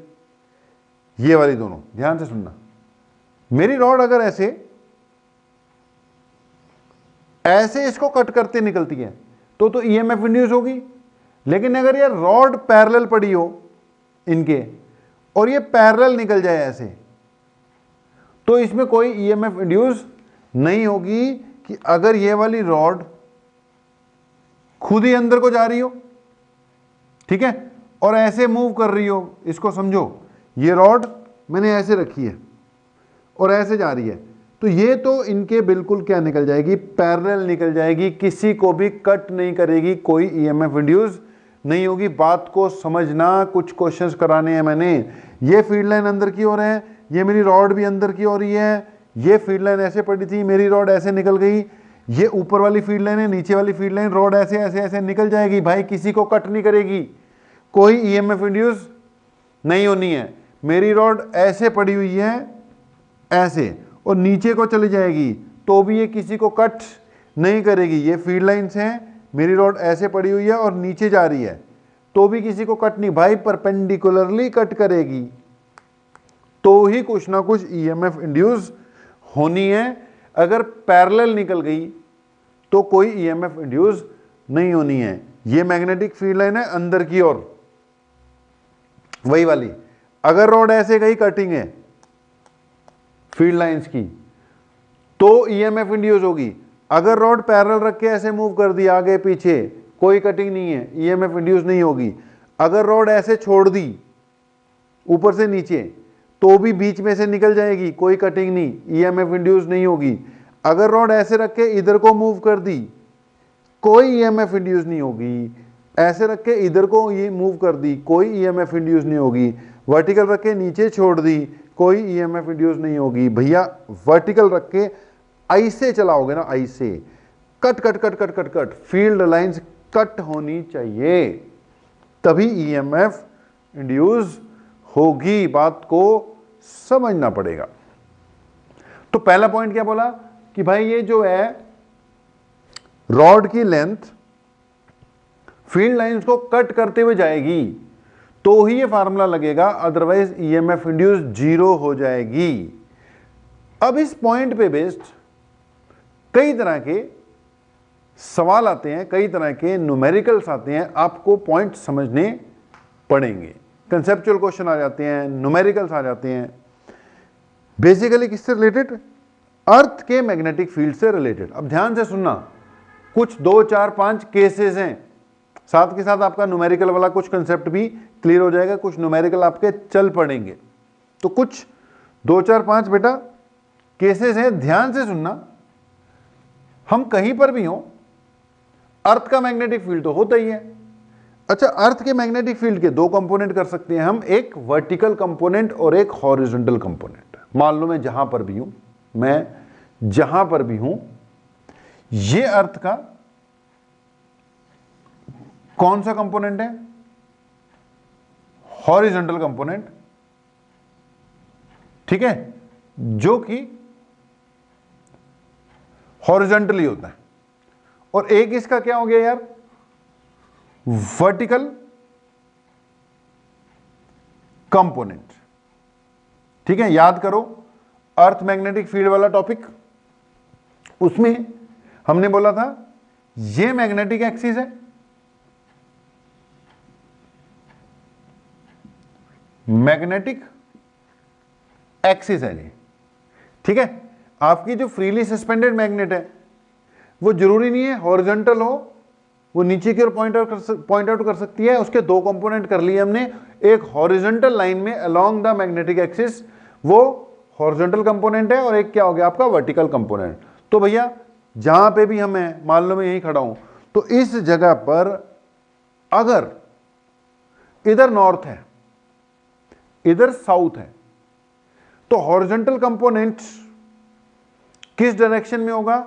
ये वाली दोनों। ध्यान से सुनना, मेरी रॉड अगर ऐसे ऐसे इसको कट करते निकलती है तो ईएमएफ इंड्यूस होगी। लेकिन अगर ये रॉड पैरेलल पड़ी हो इनके और ये पैरेलल निकल जाए ऐसे, तो इसमें कोई ईएमएफ इंड्यूस नहीं होगी। कि अगर ये वाली रॉड खुद ही अंदर को जा रही हो, ठीक है, और ऐसे मूव कर रही हो, इसको समझो, ये रॉड मैंने ऐसे रखी है और ऐसे जा रही है, तो ये तो इनके बिल्कुल क्या निकल जाएगी, पैरेलल निकल जाएगी, किसी को भी कट नहीं करेगी, कोई ईएमएफ इंड्यूस नहीं होगी। बात को समझना, कुछ क्वेश्चंस कराने हैं मैंने। ये फील्ड लाइन अंदर की ओर है, ये मेरी रॉड भी अंदर की ओर ही है, ये फील्ड लाइन ऐसे पड़ी थी, मेरी रॉड ऐसे निकल गई, ये ऊपर वाली फील्ड लाइन है, नीचे वाली फील्ड लाइन, रॉड ऐसे ऐसे ऐसे निकल जाएगी भाई, किसी को कट नहीं करेगी, कोई ईएमएफ इंड्यूस नहीं होनी है। मेरी रॉड ऐसे पड़ी हुई है ऐसे, और नीचे को चली जाएगी तो भी ये किसी को कट नहीं करेगी। ये फील्ड लाइंस हैं, मेरी रॉड ऐसे पड़ी हुई है और नीचे जा रही है तो भी किसी को कट नहीं, भाई परपेंडिकुलरली कट करेगी तो ही कुछ ना कुछ ईएमएफ इंड्यूस होनी है। अगर पैरेलल निकल गई तो कोई ईएमएफ इंड्यूस नहीं होनी है। ये मैग्नेटिक फील्ड लाइन है अंदर की ओर, वही वाली। अगर रॉड ऐसे गई, कटिंग है फील्ड लाइंस की, तो ईएमएफ इंड्यूस होगी। अगर रॉड पैरेलल रख के ऐसे मूव कर दी आगे पीछे, कोई कटिंग नहीं है, ईएमएफ इंड्यूस नहीं होगी। अगर रॉड ऐसे छोड़ दी ऊपर से नीचे तो भी बीच में से निकल जाएगी, कोई कटिंग नहीं, ईएमएफ इंड्यूस नहीं होगी। अगर रॉड ऐसे रख के इधर को मूव कर दी, कोई ईएमएफ इंड्यूस नहीं होगी। ऐसे रख के इधर को ये मूव कर दी, कोई ईएमएफ इंड्यूस नहीं होगी। वर्टिकल रख के नीचे छोड़ दी, कोई ईएमएफ इंड्यूस नहीं होगी। भैया वर्टिकल रख के ऐसे चलाओगे ना, ऐसे cut cut cut cut cut cut, field lines cut होनी चाहिए, तभी ईएमएफ इंड्यूस होगी। बात को समझना पड़ेगा। तो पहला पॉइंट क्या बोला कि भाई ये जो है रॉड की लेंथ फील्ड लाइंस को कट करते हुए जाएगी तो ही ये फार्मूला लगेगा, अदरवाइज ईएमएफ इंड्यूस जीरो हो जाएगी। अब इस पॉइंट पे बेस्ड कई तरह के सवाल आते हैं, कई तरह के न्यूमेरिकल्स आते हैं, आपको पॉइंट समझने पड़ेंगे। कंसेप्चुअल क्वेश्चन आ जाते हैं, न्यूमेरिकल्स आ जाते हैं। बेसिकली किससे रिलेटेड, अर्थ के मैग्नेटिक फील्ड से रिलेटेड। अब ध्यान से सुनना, कुछ 2 4 5 केसेस हैं, साथ के साथ आपका न्यूमेरिकल वाला कुछ कंसेप्ट भी क्लियर हो जाएगा, कुछ न्यूमेरिकल आपके चल पड़ेंगे। तो कुछ 2 4 5 बेटा केसेस हैं, ध्यान से सुनना। हम कहीं पर भी हो, अर्थ का मैग्नेटिक फील्ड तो होता ही है। अच्छा, अर्थ के मैग्नेटिक फील्ड के 2 कंपोनेंट कर सकते हैं हम, एक वर्टिकल कंपोनेंट और एक हॉरिजॉन्टल कंपोनेंट। मान लो मैं जहां पर भी हूं, ये अर्थ का कौन सा कंपोनेंट है, हॉरिजॉन्टल कंपोनेंट, ठीक है, जो कि हॉरिजॉन्टली होता है। और एक इसका क्या हो गया यार, वर्टिकल कंपोनेंट। ठीक है, याद करो अर्थ मैग्नेटिक फील्ड वाला टॉपिक, उसमें हमने बोला था ये मैग्नेटिक एक्सिस है, मैग्नेटिक एक्सिस है ये, ठीक है। आपकी जो फ्रीली सस्पेंडेड मैग्नेट है वो जरूरी नहीं है हॉरिजॉन्टल हो, वो नीचे की ओर पॉइंट आउट कर सकती है। उसके 2 कंपोनेंट कर लिए हमने, एक हॉरिजॉन्टल लाइन में अलोंग द मैग्नेटिक एक्सिस, वो हॉरिजॉन्टल कंपोनेंट है, और एक क्या हो गया आपका वर्टिकल कंपोनेंट। तो भैया जहां पे भी हम हैं, मान लो मैं यहीं खड़ा हूं, तो इस जगह पर अगर इधर नॉर्थ है, इधर साउथ है, तो हॉरिजॉन्टल कंपोनेंट किस डायरेक्शन में होगा,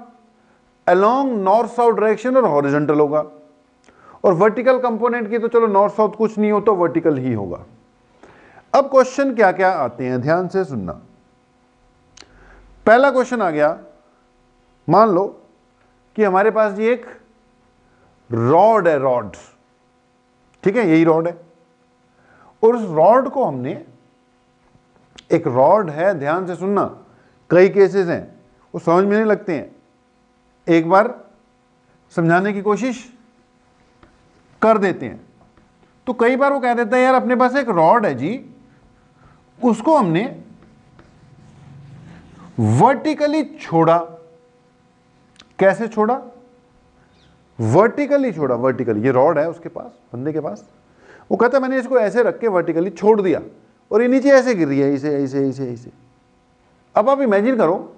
अलोंग नॉर्थ साउथ डायरेक्शन, और हॉरिजॉन्टल होगा। और वर्टिकल कंपोनेंट की तो चलो नॉर्थ साउथ कुछ नहीं हो तो वर्टिकल ही होगा। अब क्वेश्चन क्या क्या आते हैं, ध्यान से सुनना। पहला क्वेश्चन आ गया, मान लो कि हमारे पास ये एक रॉड है, रॉड, ठीक है, यही रॉड है, और उस रॉड को हमने, एक रॉड है, ध्यान से सुनना, कई केसेस हैं वो समझ में नहीं लगते हैं, एक बार समझाने की कोशिश कर देते हैं। तो कई बार वो कह देता है यार अपने पास एक रॉड है जी, उसको हमने वर्टिकली छोड़ा। कैसे छोड़ा? वर्टिकली छोड़ा, वर्टिकली। ये रॉड है उसके पास, बंदे के पास, वो कहता है मैंने इसको ऐसे रख के वर्टिकली छोड़ दिया और ये नीचे ऐसे गिर रही है, ऐसे ऐसे ऐसे ऐसे। अब आप इमेजिन करो,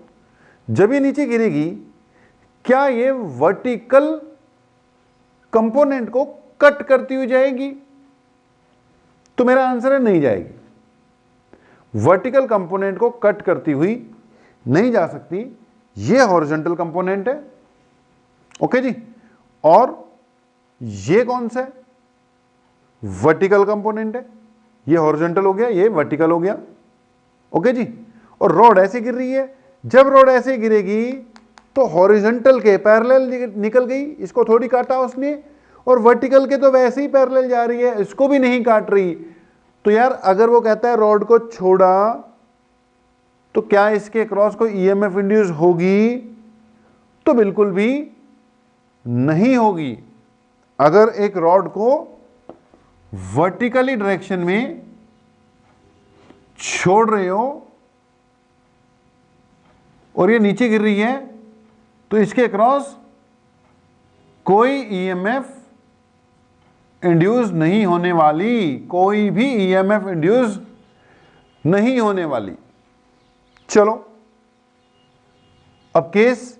जब ये नीचे गिरेगी क्या ये वर्टिकल कंपोनेंट को कट करती हुई जाएगी? तो मेरा आंसर है नहीं जाएगी। वर्टिकल कंपोनेंट को कट करती हुई नहीं जा सकती। ये हॉरिजॉन्टल कंपोनेंट है, ओके जी, और ये कौन सा है? वर्टिकल कंपोनेंट है। ये हॉरिजॉन्टल हो गया, ये वर्टिकल हो गया, ओके जी। और रॉड ऐसे गिर रही है, जब रॉड ऐसे गिरेगी तो हॉरिजॉन्टल के पैरेलल निकल गई, इसको थोड़ी काटा उसने, और वर्टिकल के तो वैसे ही पैरेलल जा रही है, इसको भी नहीं काट रही। तो यार अगर वो कहता है रॉड को छोड़ा, तो क्या इसके क्रॉस को ईएमएफ इंड्यूस होगी? तो बिल्कुल भी नहीं होगी। अगर एक रॉड को वर्टिकली डायरेक्शन में छोड़ रहे हो और ये नीचे गिर रही है, तो इसके क्रॉस कोई ईएमएफ इंड्यूस नहीं होने वाली, कोई भी ईएमएफ इंड्यूस नहीं होने वाली। चलो अब केस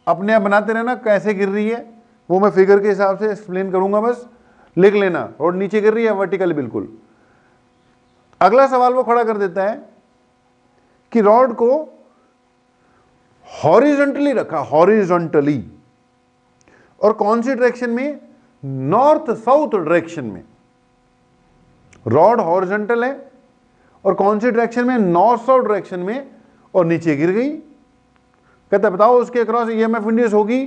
अपने आप बनाते रहना, कैसे गिर रही है वो मैं फिगर के हिसाब से एक्सप्लेन करूंगा, बस लिख लेना। रोड नीचे गिर रही है वर्टिकल बिल्कुल। अगला सवाल वो खड़ा कर देता है कि रॉड को हॉरिजॉन्टली रखा, हॉरिजॉन्टली, और कौन सी डायरेक्शन में? नॉर्थ साउथ डायरेक्शन में। रॉड हॉरिजॉन्टल है और कौन सी डायरेक्शन में? नॉर्थ साउथ डायरेक्शन में, और नीचे गिर गई। कहता बताओ उसके अक्रॉस ईएमएफ इंड्यूस होगी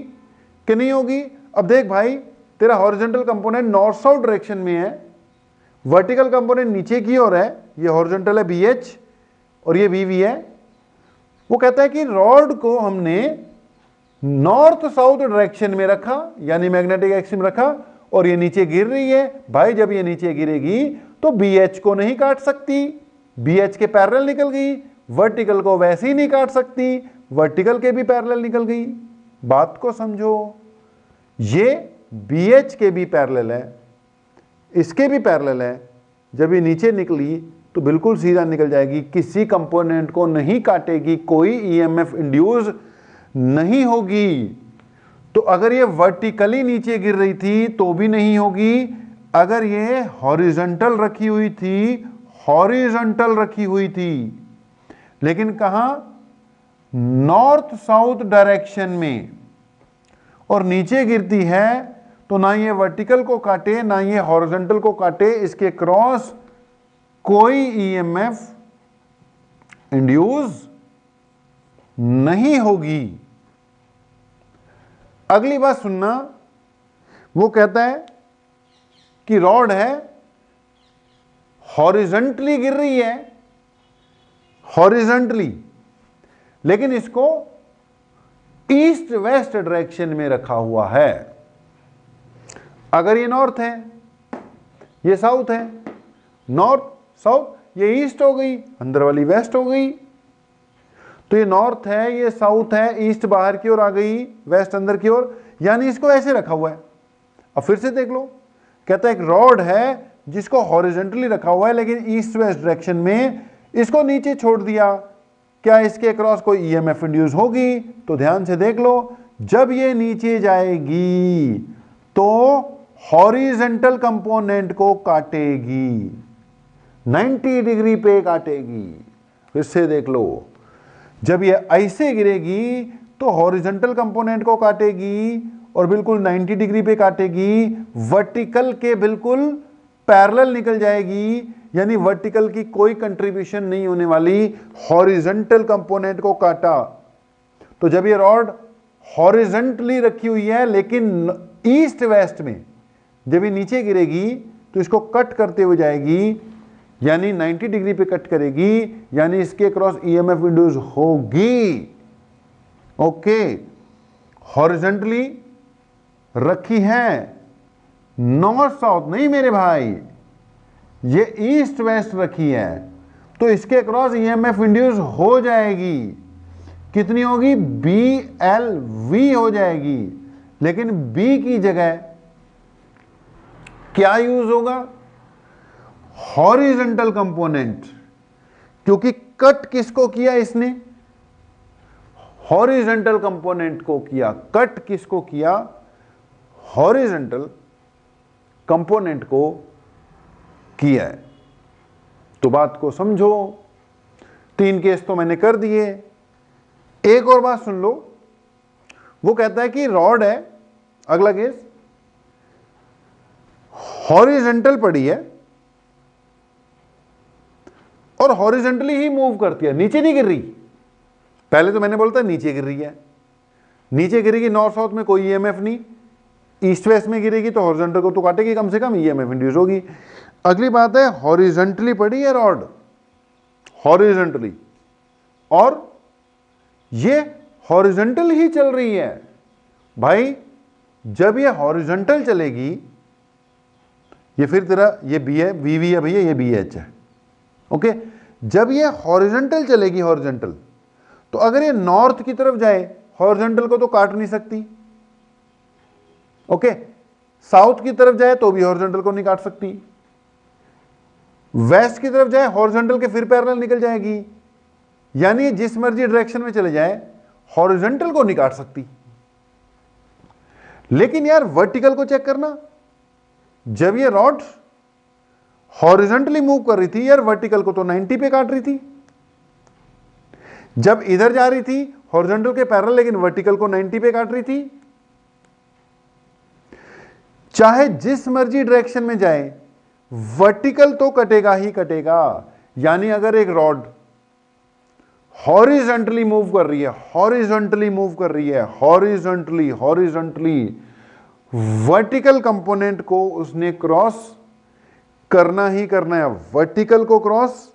कि नहीं होगी? अब देख भाई, तेरा horizontal component north south direction में है, वर्टिकल कंपोनेंट नीचे की ओर है, ये हॉरिजॉन्टल है BH और ये BV है। वो कहता है कि रॉड को हमने नॉर्थ साउथ डायरेक्शन में रखा, यानी मैग्नेटिक एक्सिस में रखा, और ये नीचे गिर रही है। भाई जब ये नीचे गिरेगी तो BH को नहीं काट सकती, BH के पैरेलल निकल गई। वर्टिकल को वैसे ही नहीं काट सकती, वर्टिकल के भी पैरेलल निकल गई। बात को समझो, ये BH के भी पैरेलल है, इसके भी पैरेलल है। जब ये नीचे निकली तो बिल्कुल सीधा निकल जाएगी, किसी कंपोनेंट को नहीं काटेगी, कोई ईएमएफ इंड्यूस नहीं होगी। तो अगर ये वर्टिकली नीचे गिर रही थी तो भी नहीं होगी, अगर ये हॉरिजॉन्टल रखी हुई थी, हॉरिजॉन्टल रखी हुई थी, लेकिन कहां? नॉर्थ साउथ डायरेक्शन में, और नीचे गिरती है, तो ना ये वर्टिकल को काटे ना ये हॉरिजॉन्टल को काटे, इसके क्रॉस कोई ईएमएफ इंड्यूस नहीं होगी। अगली बात सुनना, वो कहता है कि रॉड है, हॉरिजॉन्टली गिर रही है, हॉरिजॉन्टली, लेकिन इसको ईस्ट वेस्ट डायरेक्शन में रखा हुआ है। अगर ये नॉर्थ है, ये साउथ है, नॉर्थ साउथ, ये ईस्ट हो गई, अंदर वाली वेस्ट हो गई। तो ये नॉर्थ है, ये साउथ है, ईस्ट बाहर की ओर आ गई, वेस्ट अंदर की ओर, यानी इसको ऐसे रखा हुआ है। अब फिर से देख लो, कहता है एक रॉड है जिसको हॉरिजॉन्टली रखा हुआ है लेकिन ईस्ट वेस्ट डायरेक्शन में, इसको नीचे छोड़ दिया, क्या इसके अक्रॉस कोई ईएमएफ इंड्यूस होगी? तो ध्यान से देख लो, जब ये नीचे जाएगी तो हॉरिजॉन्टल कंपोनेंट को काटेगी, 90 डिग्री पे काटेगी। फिर से देख लो, जब ये ऐसे गिरेगी तो हॉरिजॉन्टल कंपोनेंट को काटेगी और बिल्कुल 90 डिग्री पे काटेगी, वर्टिकल के बिल्कुल पैरेलल निकल जाएगी, यानी वर्टिकल की कोई कंट्रीब्यूशन नहीं होने वाली, हॉरिजॉन्टल कंपोनेंट को काटा। तो जब ये रॉड हॉरिजॉन्टली रखी हुई है, लेकिन ईस्ट वेस्ट में जब ये नीचे गिरेगी तो इसको कट करते हुए जाएगी, यानी 90 डिग्री पे कट करेगी, यानी इसके क्रॉस ईएमएफ इंड्यूस होगी। ओके, हॉरिजॉन्टली रखी है, नॉर्थ साउथ नहीं मेरे भाई, ये ईस्ट वेस्ट रखी है, तो इसके क्रॉस ईएमएफ इंड्यूस हो जाएगी। कितनी होगी? BLV हो जाएगी। लेकिन B की जगह क्या यूज होगा? हॉरिजॉन्टल कंपोनेंट, क्योंकि कट किसको किया इसने? हॉरिजॉन्टल कंपोनेंट को किया। कट किसको किया? हॉरिजॉन्टल कंपोनेंट को किया है। तो बात को समझो, 3 केस तो मैंने कर दिए। एक और बात सुन लो, वो कहता है कि रॉड है, अगला केस हॉरिजॉन्टल पड़ी है और हॉरिजॉन्टली ही मूव करती है, नीचे नहीं गिर रही। पहले तो मैंने बोलता नीचे गिर रही है, नीचे गिरेगी, नॉर्थ साउथ में कोई ईएमएफ नहीं, ईस्ट वेस्ट में गिरेगी तो हॉरिजॉन्टल को तो काटेगी, कम से कम ईएमएफ इंड्यूस होगी। अगली बात है, हॉरिजॉन्टली पड़ी है रॉड, हॉरिजॉन्टली, और ये हॉरिजॉन्टल ही चल रही है। भाई जब ये हॉरिजॉन्टल चलेगी, ये फिर तेरा ये बी है, वी है भैया, ये BH है। ओके, जब ये हॉरिजॉन्टल चलेगी, हॉरिजॉन्टल, तो अगर ये नॉर्थ की तरफ जाए, हॉरिजॉन्टल को तो काट नहीं सकती। ओके, साउथ की तरफ जाए तो भी हॉरिजॉन्टल को नहीं काट सकती। वेस्ट की तरफ जाए, हॉरिजॉन्टल के फिर पैरेलल निकल जाएगी, यानी जिस मर्जी डायरेक्शन में चले जाए, हॉरिजॉन्टल को नहीं काट सकती। लेकिन यार वर्टिकल को चेक करना, जब ये रॉड हॉरिजॉन्टली मूव कर रही थी, यार वर्टिकल को तो 90 पे काट रही थी। जब इधर जा रही थी हॉरिजॉन्टल के पैरेलल, लेकिन वर्टिकल को 90 पे काट रही थी। चाहे जिस मर्जी डायरेक्शन में जाए, वर्टिकल तो कटेगा ही कटेगा। यानी अगर एक रॉड हॉरिजॉन्टली मूव कर रही है, हॉरिजॉन्टली मूव कर रही है, हॉरिजॉन्टली वर्टिकल कंपोनेंट को उसने क्रॉस करना ही करना है। वर्टिकल को क्रॉस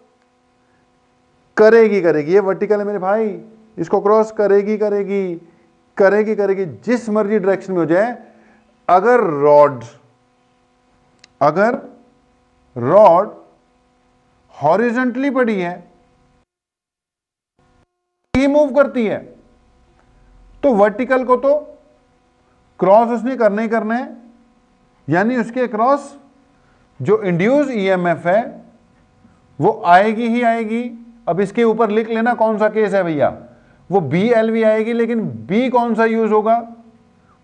करेगी ये वर्टिकल है मेरे भाई, इसको क्रॉस करेगी जिस मर्जी डायरेक्शन में हो जाए। अगर रॉड हॉरिजॉन्टली पड़ी है, ही मूव करती है, तो वर्टिकल को तो क्रॉस उसने करना ही करना है, यानी उसके क्रॉस जो इंड्यूस ईएमएफ है वो आएगी ही आएगी। अब इसके ऊपर लिख लेना कौन सा केस है भैया, वो BLV आएगी, लेकिन B कौन सा यूज होगा?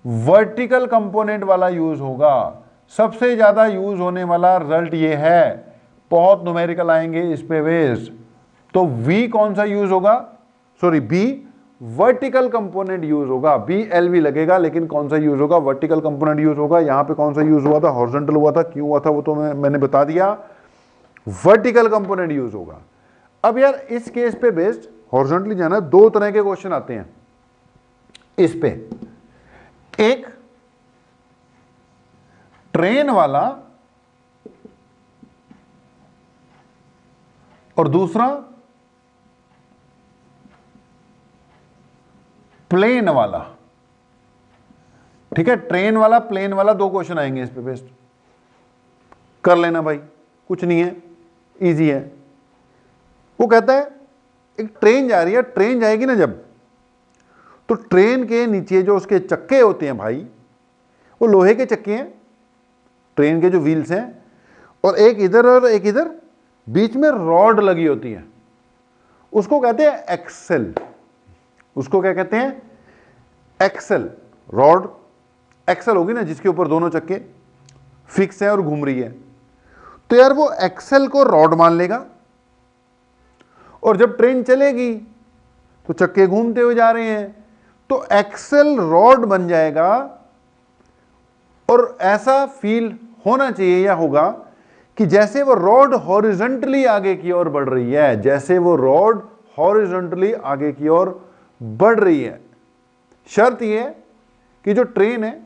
वर्टिकल कंपोनेंट वाला यूज होगा। सबसे ज्यादा यूज होने वाला रिजल्ट ये है, बहुत न्यूमेरिकल आएंगे इस पे बेस्ड। तो V कौन सा यूज होगा? Sorry, B vertical component use होगा। BLV लगेगा, लेकिन कौन सा यूज होगा? वर्टिकल कंपोनेंट यूज होगा। यहां पे कौन सा यूज हुआ था? हॉरिजॉन्टल हुआ था। क्यों हुआ था वो तो मैंने बता दिया, वर्टिकल कंपोनेंट यूज होगा। अब यार इस केस पे बेस्ड हॉरिजॉन्टली जाना, 2 तरह के क्वेश्चन आते हैं इस पे। एक ट्रेन वाला और दूसरा प्लेन वाला। ठीक है, ट्रेन वाला प्लेन वाला 2 क्वेश्चन आएंगे इस पे बेस्ड। कर लेना भाई, कुछ नहीं है, इजी है। वो कहता है एक ट्रेन जा रही है, ट्रेन जाएगी ना जब, तो ट्रेन के नीचे जो उसके चक्के होते हैं भाई, वो लोहे के चक्के हैं, ट्रेन के जो व्हील्स हैं, और एक इधर और एक इधर, बीच में रॉड लगी होती है, उसको कहते हैं एक्सेल। उसको क्या कहते हैं? एक्सेल। रॉड एक्सेल होगी ना, जिसके ऊपर दोनों चक्के फिक्स है और घूम रही है। तो यार वो एक्सेल को रॉड मान लेगा, और जब ट्रेन चलेगी तो चक्के घूमते हुए जा रहे हैं, तो एक्सेल रॉड बन जाएगा। और ऐसा फील होना चाहिए या होगा कि जैसे वो रॉड हॉरिजॉन्टली आगे की ओर बढ़ रही है, जैसे वो रॉड हॉरिजॉन्टली आगे की ओर बढ़ रही है। शर्त यह है कि जो ट्रेन है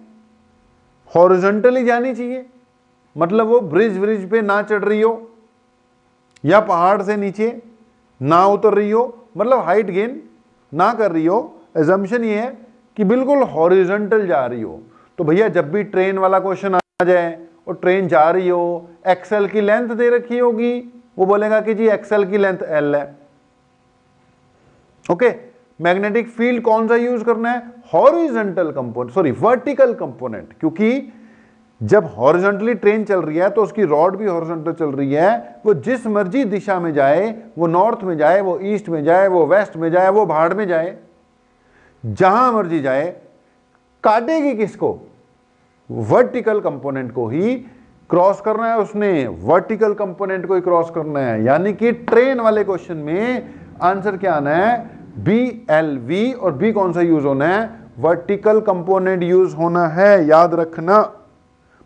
हॉरिजॉन्टली जानी चाहिए, मतलब वो ब्रिज पे ना चढ़ रही हो या पहाड़ से नीचे ना उतर रही हो, मतलब हाइट गेन ना कर रही हो। एजम्पशन ये है कि बिल्कुल हॉरिजॉन्टल जा रही हो। तो भैया जब भी ट्रेन वाला क्वेश्चन आ जाए और ट्रेन जा रही हो, एक्सेल की लेंथ दे रखी होगी, वो बोलेगा कि जी एक्सेल की लेंथ एल है। ओके, मैग्नेटिक फील्ड कौन सा यूज करना है? Horizontal component, sorry vertical component, क्योंकि जब हॉरिजॉन्टली ट्रेन चल रही है तो उसकी रॉड भी हॉरिजॉन्टल चल रही है। वो जिस मर्जी दिशा में जाए, वो नॉर्थ में जाए, वो ईस्ट में जाए, वो वेस्ट में जाए, वो भाड़ में जाए, जहां मर्जी जाए, काटेगी किसको? वर्टिकल कंपोनेंट को ही क्रॉस करना है उसने, वर्टिकल कंपोनेंट को ही क्रॉस करना है। यानी कि ट्रेन वाले क्वेश्चन में आंसर क्या आना है? बी एल वी, और बी कौन सा यूज होना है? वर्टिकल कंपोनेंट यूज होना है, याद रखना।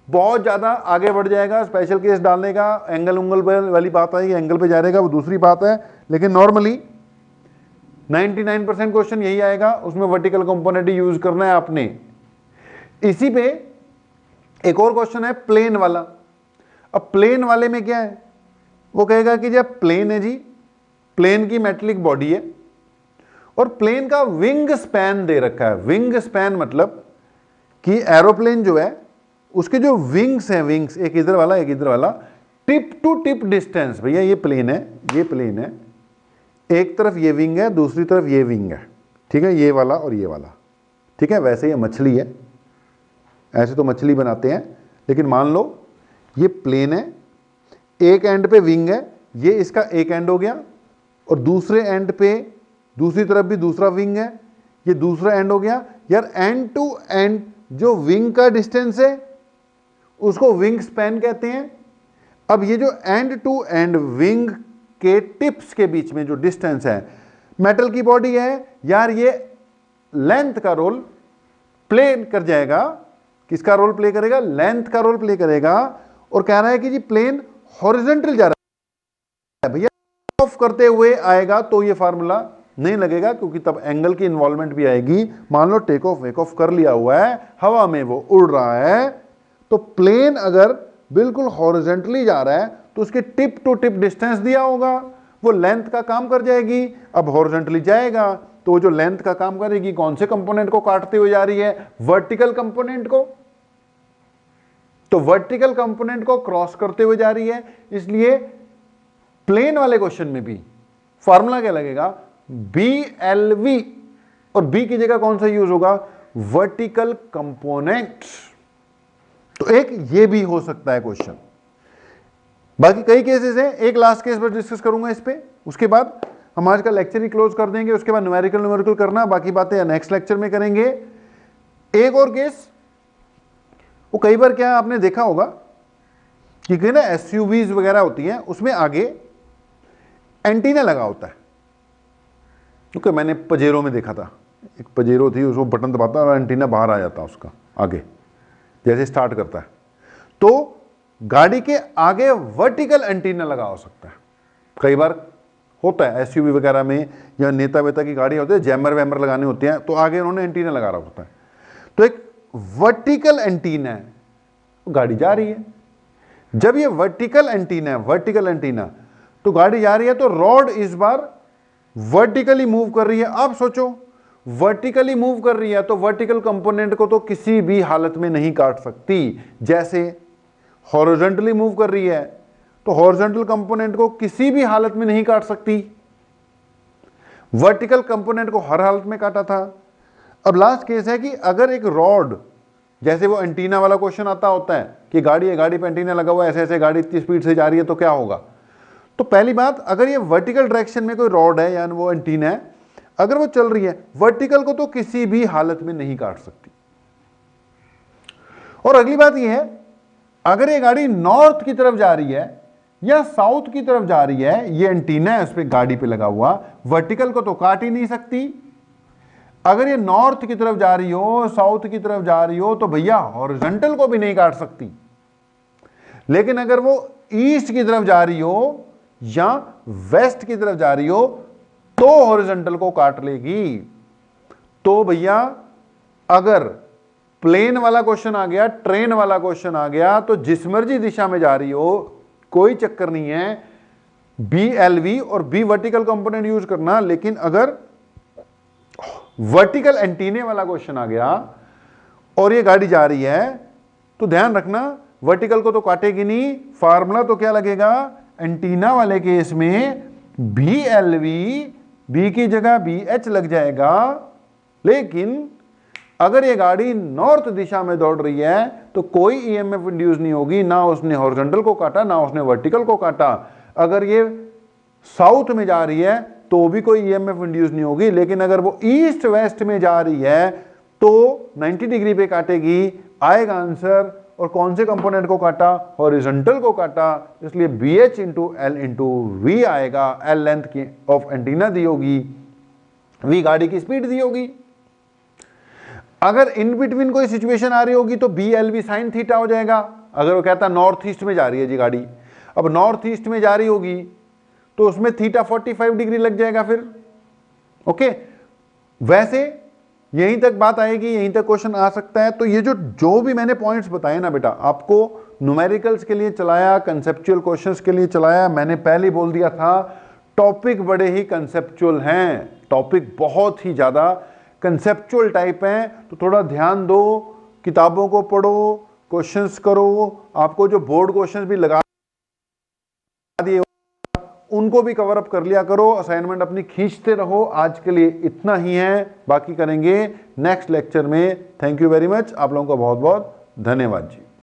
बहुत ज्यादा आगे बढ़ जाएगा स्पेशल केस डालने का, एंगल उंगल वाली बात आएगी, एंगल पे जा रहेगा वो दूसरी बात है, लेकिन नॉर्मली 99% क्वेश्चन यही आएगा, उसमें वर्टिकल कंपोनेंट यूज करना है आपने। इसी पे एक और क्वेश्चन है प्लेन वाला। अब प्लेन वाले में क्या है? वो कहेगा कि जब प्लेन है जी, प्लेन की मेटलिक बॉडी है और प्लेन का विंग स्पैन दे रखा है। विंग स्पैन मतलब कि एरोप्लेन जो है उसके जो विंग्स हैं, विंग्स एक इधर वाला एक इधर वाला, टिप टू टिप डिस्टेंस, भैया ये प्लेन है, ये प्लेन है, एक तरफ ये विंग है, दूसरी तरफ ये विंग है, ठीक है, ये वाला और ये वाला, ठीक है। वैसे ये मछली है, ऐसे तो मछली बनाते हैं, लेकिन मान लो ये प्लेन है, एक एंड पे विंग है, ये इसका एक एंड हो गया, और दूसरे एंड पे दूसरी तरफ भी दूसरा विंग है, ये दूसरा एंड हो गया। यार एंड टू एंड जो विंग का डिस्टेंस है उसको विंग स्पैन कहते हैं। अब ये जो एंड टू एंड विंग के टिप्स के बीच में जो डिस्टेंस है, मेटल की बॉडी है यार, ये लेंथ का रोल प्ले कर जाएगा। किसका रोल प्ले करेगा? लेंथ का रोल प्ले करेगा। और कह रहा है कि जी प्लेन हॉरिजॉन्टल जा रहा है, भैया ऑफ करते हुए आएगा तो ये फार्मूला नहीं लगेगा, क्योंकि तब एंगल की इन्वॉल्वमेंट भी आएगी। मान लो टेक ऑफ वेक ऑफ कर लिया हुआ है, हवा में वो उड़ रहा है, तो प्लेन अगर बिल्कुल हॉरिजॉन्टली जा रहा है तो उसके टिप टू टिप डिस्टेंस दिया होगा, वो लेंथ का काम कर जाएगी। अब हॉरिजॉन्टली जाएगा तो जो लेंथ का काम करेगी, कौन से कंपोनेंट को काटते हुए जा रही है? वर्टिकल कंपोनेंट को। तो वर्टिकल कंपोनेंट को क्रॉस करते हुए जा रही है, इसलिए प्लेन वाले क्वेश्चन में भी फार्मूला क्या लगेगा? BLV, और बी की जगह कौन सा यूज होगा? Vertical component. तो एक ये भी हो सकता है क्वेश्चन। बाकी कई केसेस हैं, एक लास्ट केस पर डिस्कस करूंगा इस पे, उसके बाद हम आज का लेक्चर ही क्लोज कर देंगे। उसके बाद न्यूमेरिकल करना, बाकी बातें नेक्स्ट लेक्चर में करेंगे। एक और केस, वो कई बार क्या आपने देखा होगा कि ना SUVs वगैरह होती हैं, उसमें आगे एंटीना लगा होता है। क्योंकि मैंने पजेरो में देखा था, एक पजेरो थी, उसको बटन दबाता और एंटीना बाहर आ जाता उसका आगे, जैसे स्टार्ट करता है। तो गाड़ी के आगे वर्टिकल एंटीना लगा हो सकता है, कई बार होता है SUV वगैरह में, या नेता वेता की गाड़ी होती है, जैमर वैमर लगाने होते हैं, तो आगे उन्होंने एंटीना लगा रहा होता है। तो एक वर्टिकल एंटीना है, गाड़ी जा रही है। जब ये वर्टिकल एंटीना है, वर्टिकल एंटीना, तो गाड़ी जा रही है, तो रॉड इस बार वर्टिकली मूव कर रही है। आप सोचो, वर्टिकली मूव कर रही है तो वर्टिकल कंपोनेंट को तो किसी भी हालत में नहीं काट सकती। जैसे हॉरिजॉन्टली मूव कर रही है तो हॉरिजॉन्टल कंपोनेंट को किसी भी हालत में नहीं काट सकती, वर्टिकल कंपोनेंट को हर हालत में काटा था। अब लास्ट केस है कि अगर एक रॉड, जैसे वो एंटीना वाला क्वेश्चन आता होता है कि गाड़ी है, गाड़ी पे एंटीना लगा हुआ है, ऐसे ऐसे गाड़ी इतनी स्पीड से जा रही है तो क्या होगा? तो पहली बात, अगर ये वर्टिकल डायरेक्शन में कोई रॉड है, यानी वो एंटीना है, अगर वो चल रही है, वर्टिकल को तो किसी भी हालत में नहीं काट सकती। और अगली बात ये है, अगर ये गाड़ी नॉर्थ की तरफ जा रही है या साउथ की तरफ जा रही है, ये एंटीना है उस पे गाड़ी पे लगा हुआ, वर्टिकल को तो काट ही नहीं सकती। अगर ये नॉर्थ की तरफ जा रही हो, साउथ की तरफ जा रही हो, तो भैया हॉरिजॉन्टल को भी नहीं काट सकती। लेकिन अगर वो ईस्ट की तरफ जा रही हो या वेस्ट की तरफ जा रही हो, तो हॉरिजॉन्टल को काट लेगी। तो भैया अगर प्लेन वाला क्वेश्चन आ गया, ट्रेन वाला क्वेश्चन आ गया, तो जिस मर्जी दिशा में जा रही हो कोई चक्कर नहीं है, BLV और B वर्टिकल कंपोनेंट यूज करना। लेकिन अगर वर्टिकल एंटीने वाला क्वेश्चन आ गया और ये गाड़ी जा रही है तो ध्यान रखना वर्टिकल को तो काटेगी नहीं, फार्मूला तो क्या लगेगा, एंटीना वाले केस में BLV, B की जगह BH लग जाएगा। लेकिन अगर ये गाड़ी नॉर्थ दिशा में दौड़ रही है तो कोई EMF इंड्यूस नहीं होगी, ना उसने हॉरिजॉन्टल को काटा ना उसने वर्टिकल को काटा। अगर ये साउथ में जा रही है तो भी कोई EMF इंड्यूस नहीं होगी, लेकिन अगर वो ईस्ट वेस्ट में जा रही है तो 90 डिग्री पे काटेगी। आएगा आंसर, और कौन से कंपोनेंट को काटा, हॉरिजॉन्टल को काटा, इसलिए BH into L into V आएगा। L लेंथ की ऑफ एंटीना दी होगी, V गाड़ी की स्पीड दी होगी। अगर इन बिटवीन कोई सिचुएशन आ रही होगी तो BLV साइन थीटा हो जाएगा। अगर वो कहता नॉर्थ ईस्ट में जा रही है जी गाड़ी, अब नॉर्थ ईस्ट में जा रही होगी तो उसमें थीटा 45 डिग्री लग जाएगा फिर। ओके, वैसे यहीं तक बात आएगी, यहीं तक क्वेश्चन आ सकता है। तो ये जो भी मैंने पॉइंट्स बताए ना बेटा, आपको न्यूमेरिकल्स के लिए चलाया, कंसेप्चुअल क्वेश्चंस के लिए चलाया। मैंने पहले ही बोल दिया था टॉपिक बड़े ही कंसेप्चुअल हैं, टॉपिक बहुत ही ज्यादा कंसेप्चुअल टाइप हैं, तो थोड़ा ध्यान दो, किताबों को पढ़ो, क्वेश्चंस करो। आपको जो बोर्ड क्वेश्चंस भी लगा दिए उनको भी कवर अप कर लिया करो, असाइनमेंट अपनी खींचते रहो। आज के लिए इतना ही है, बाकी करेंगे नेक्स्ट लेक्चर में। थैंक यू वेरी मच, आप लोगों का बहुत बहुत धन्यवाद जी।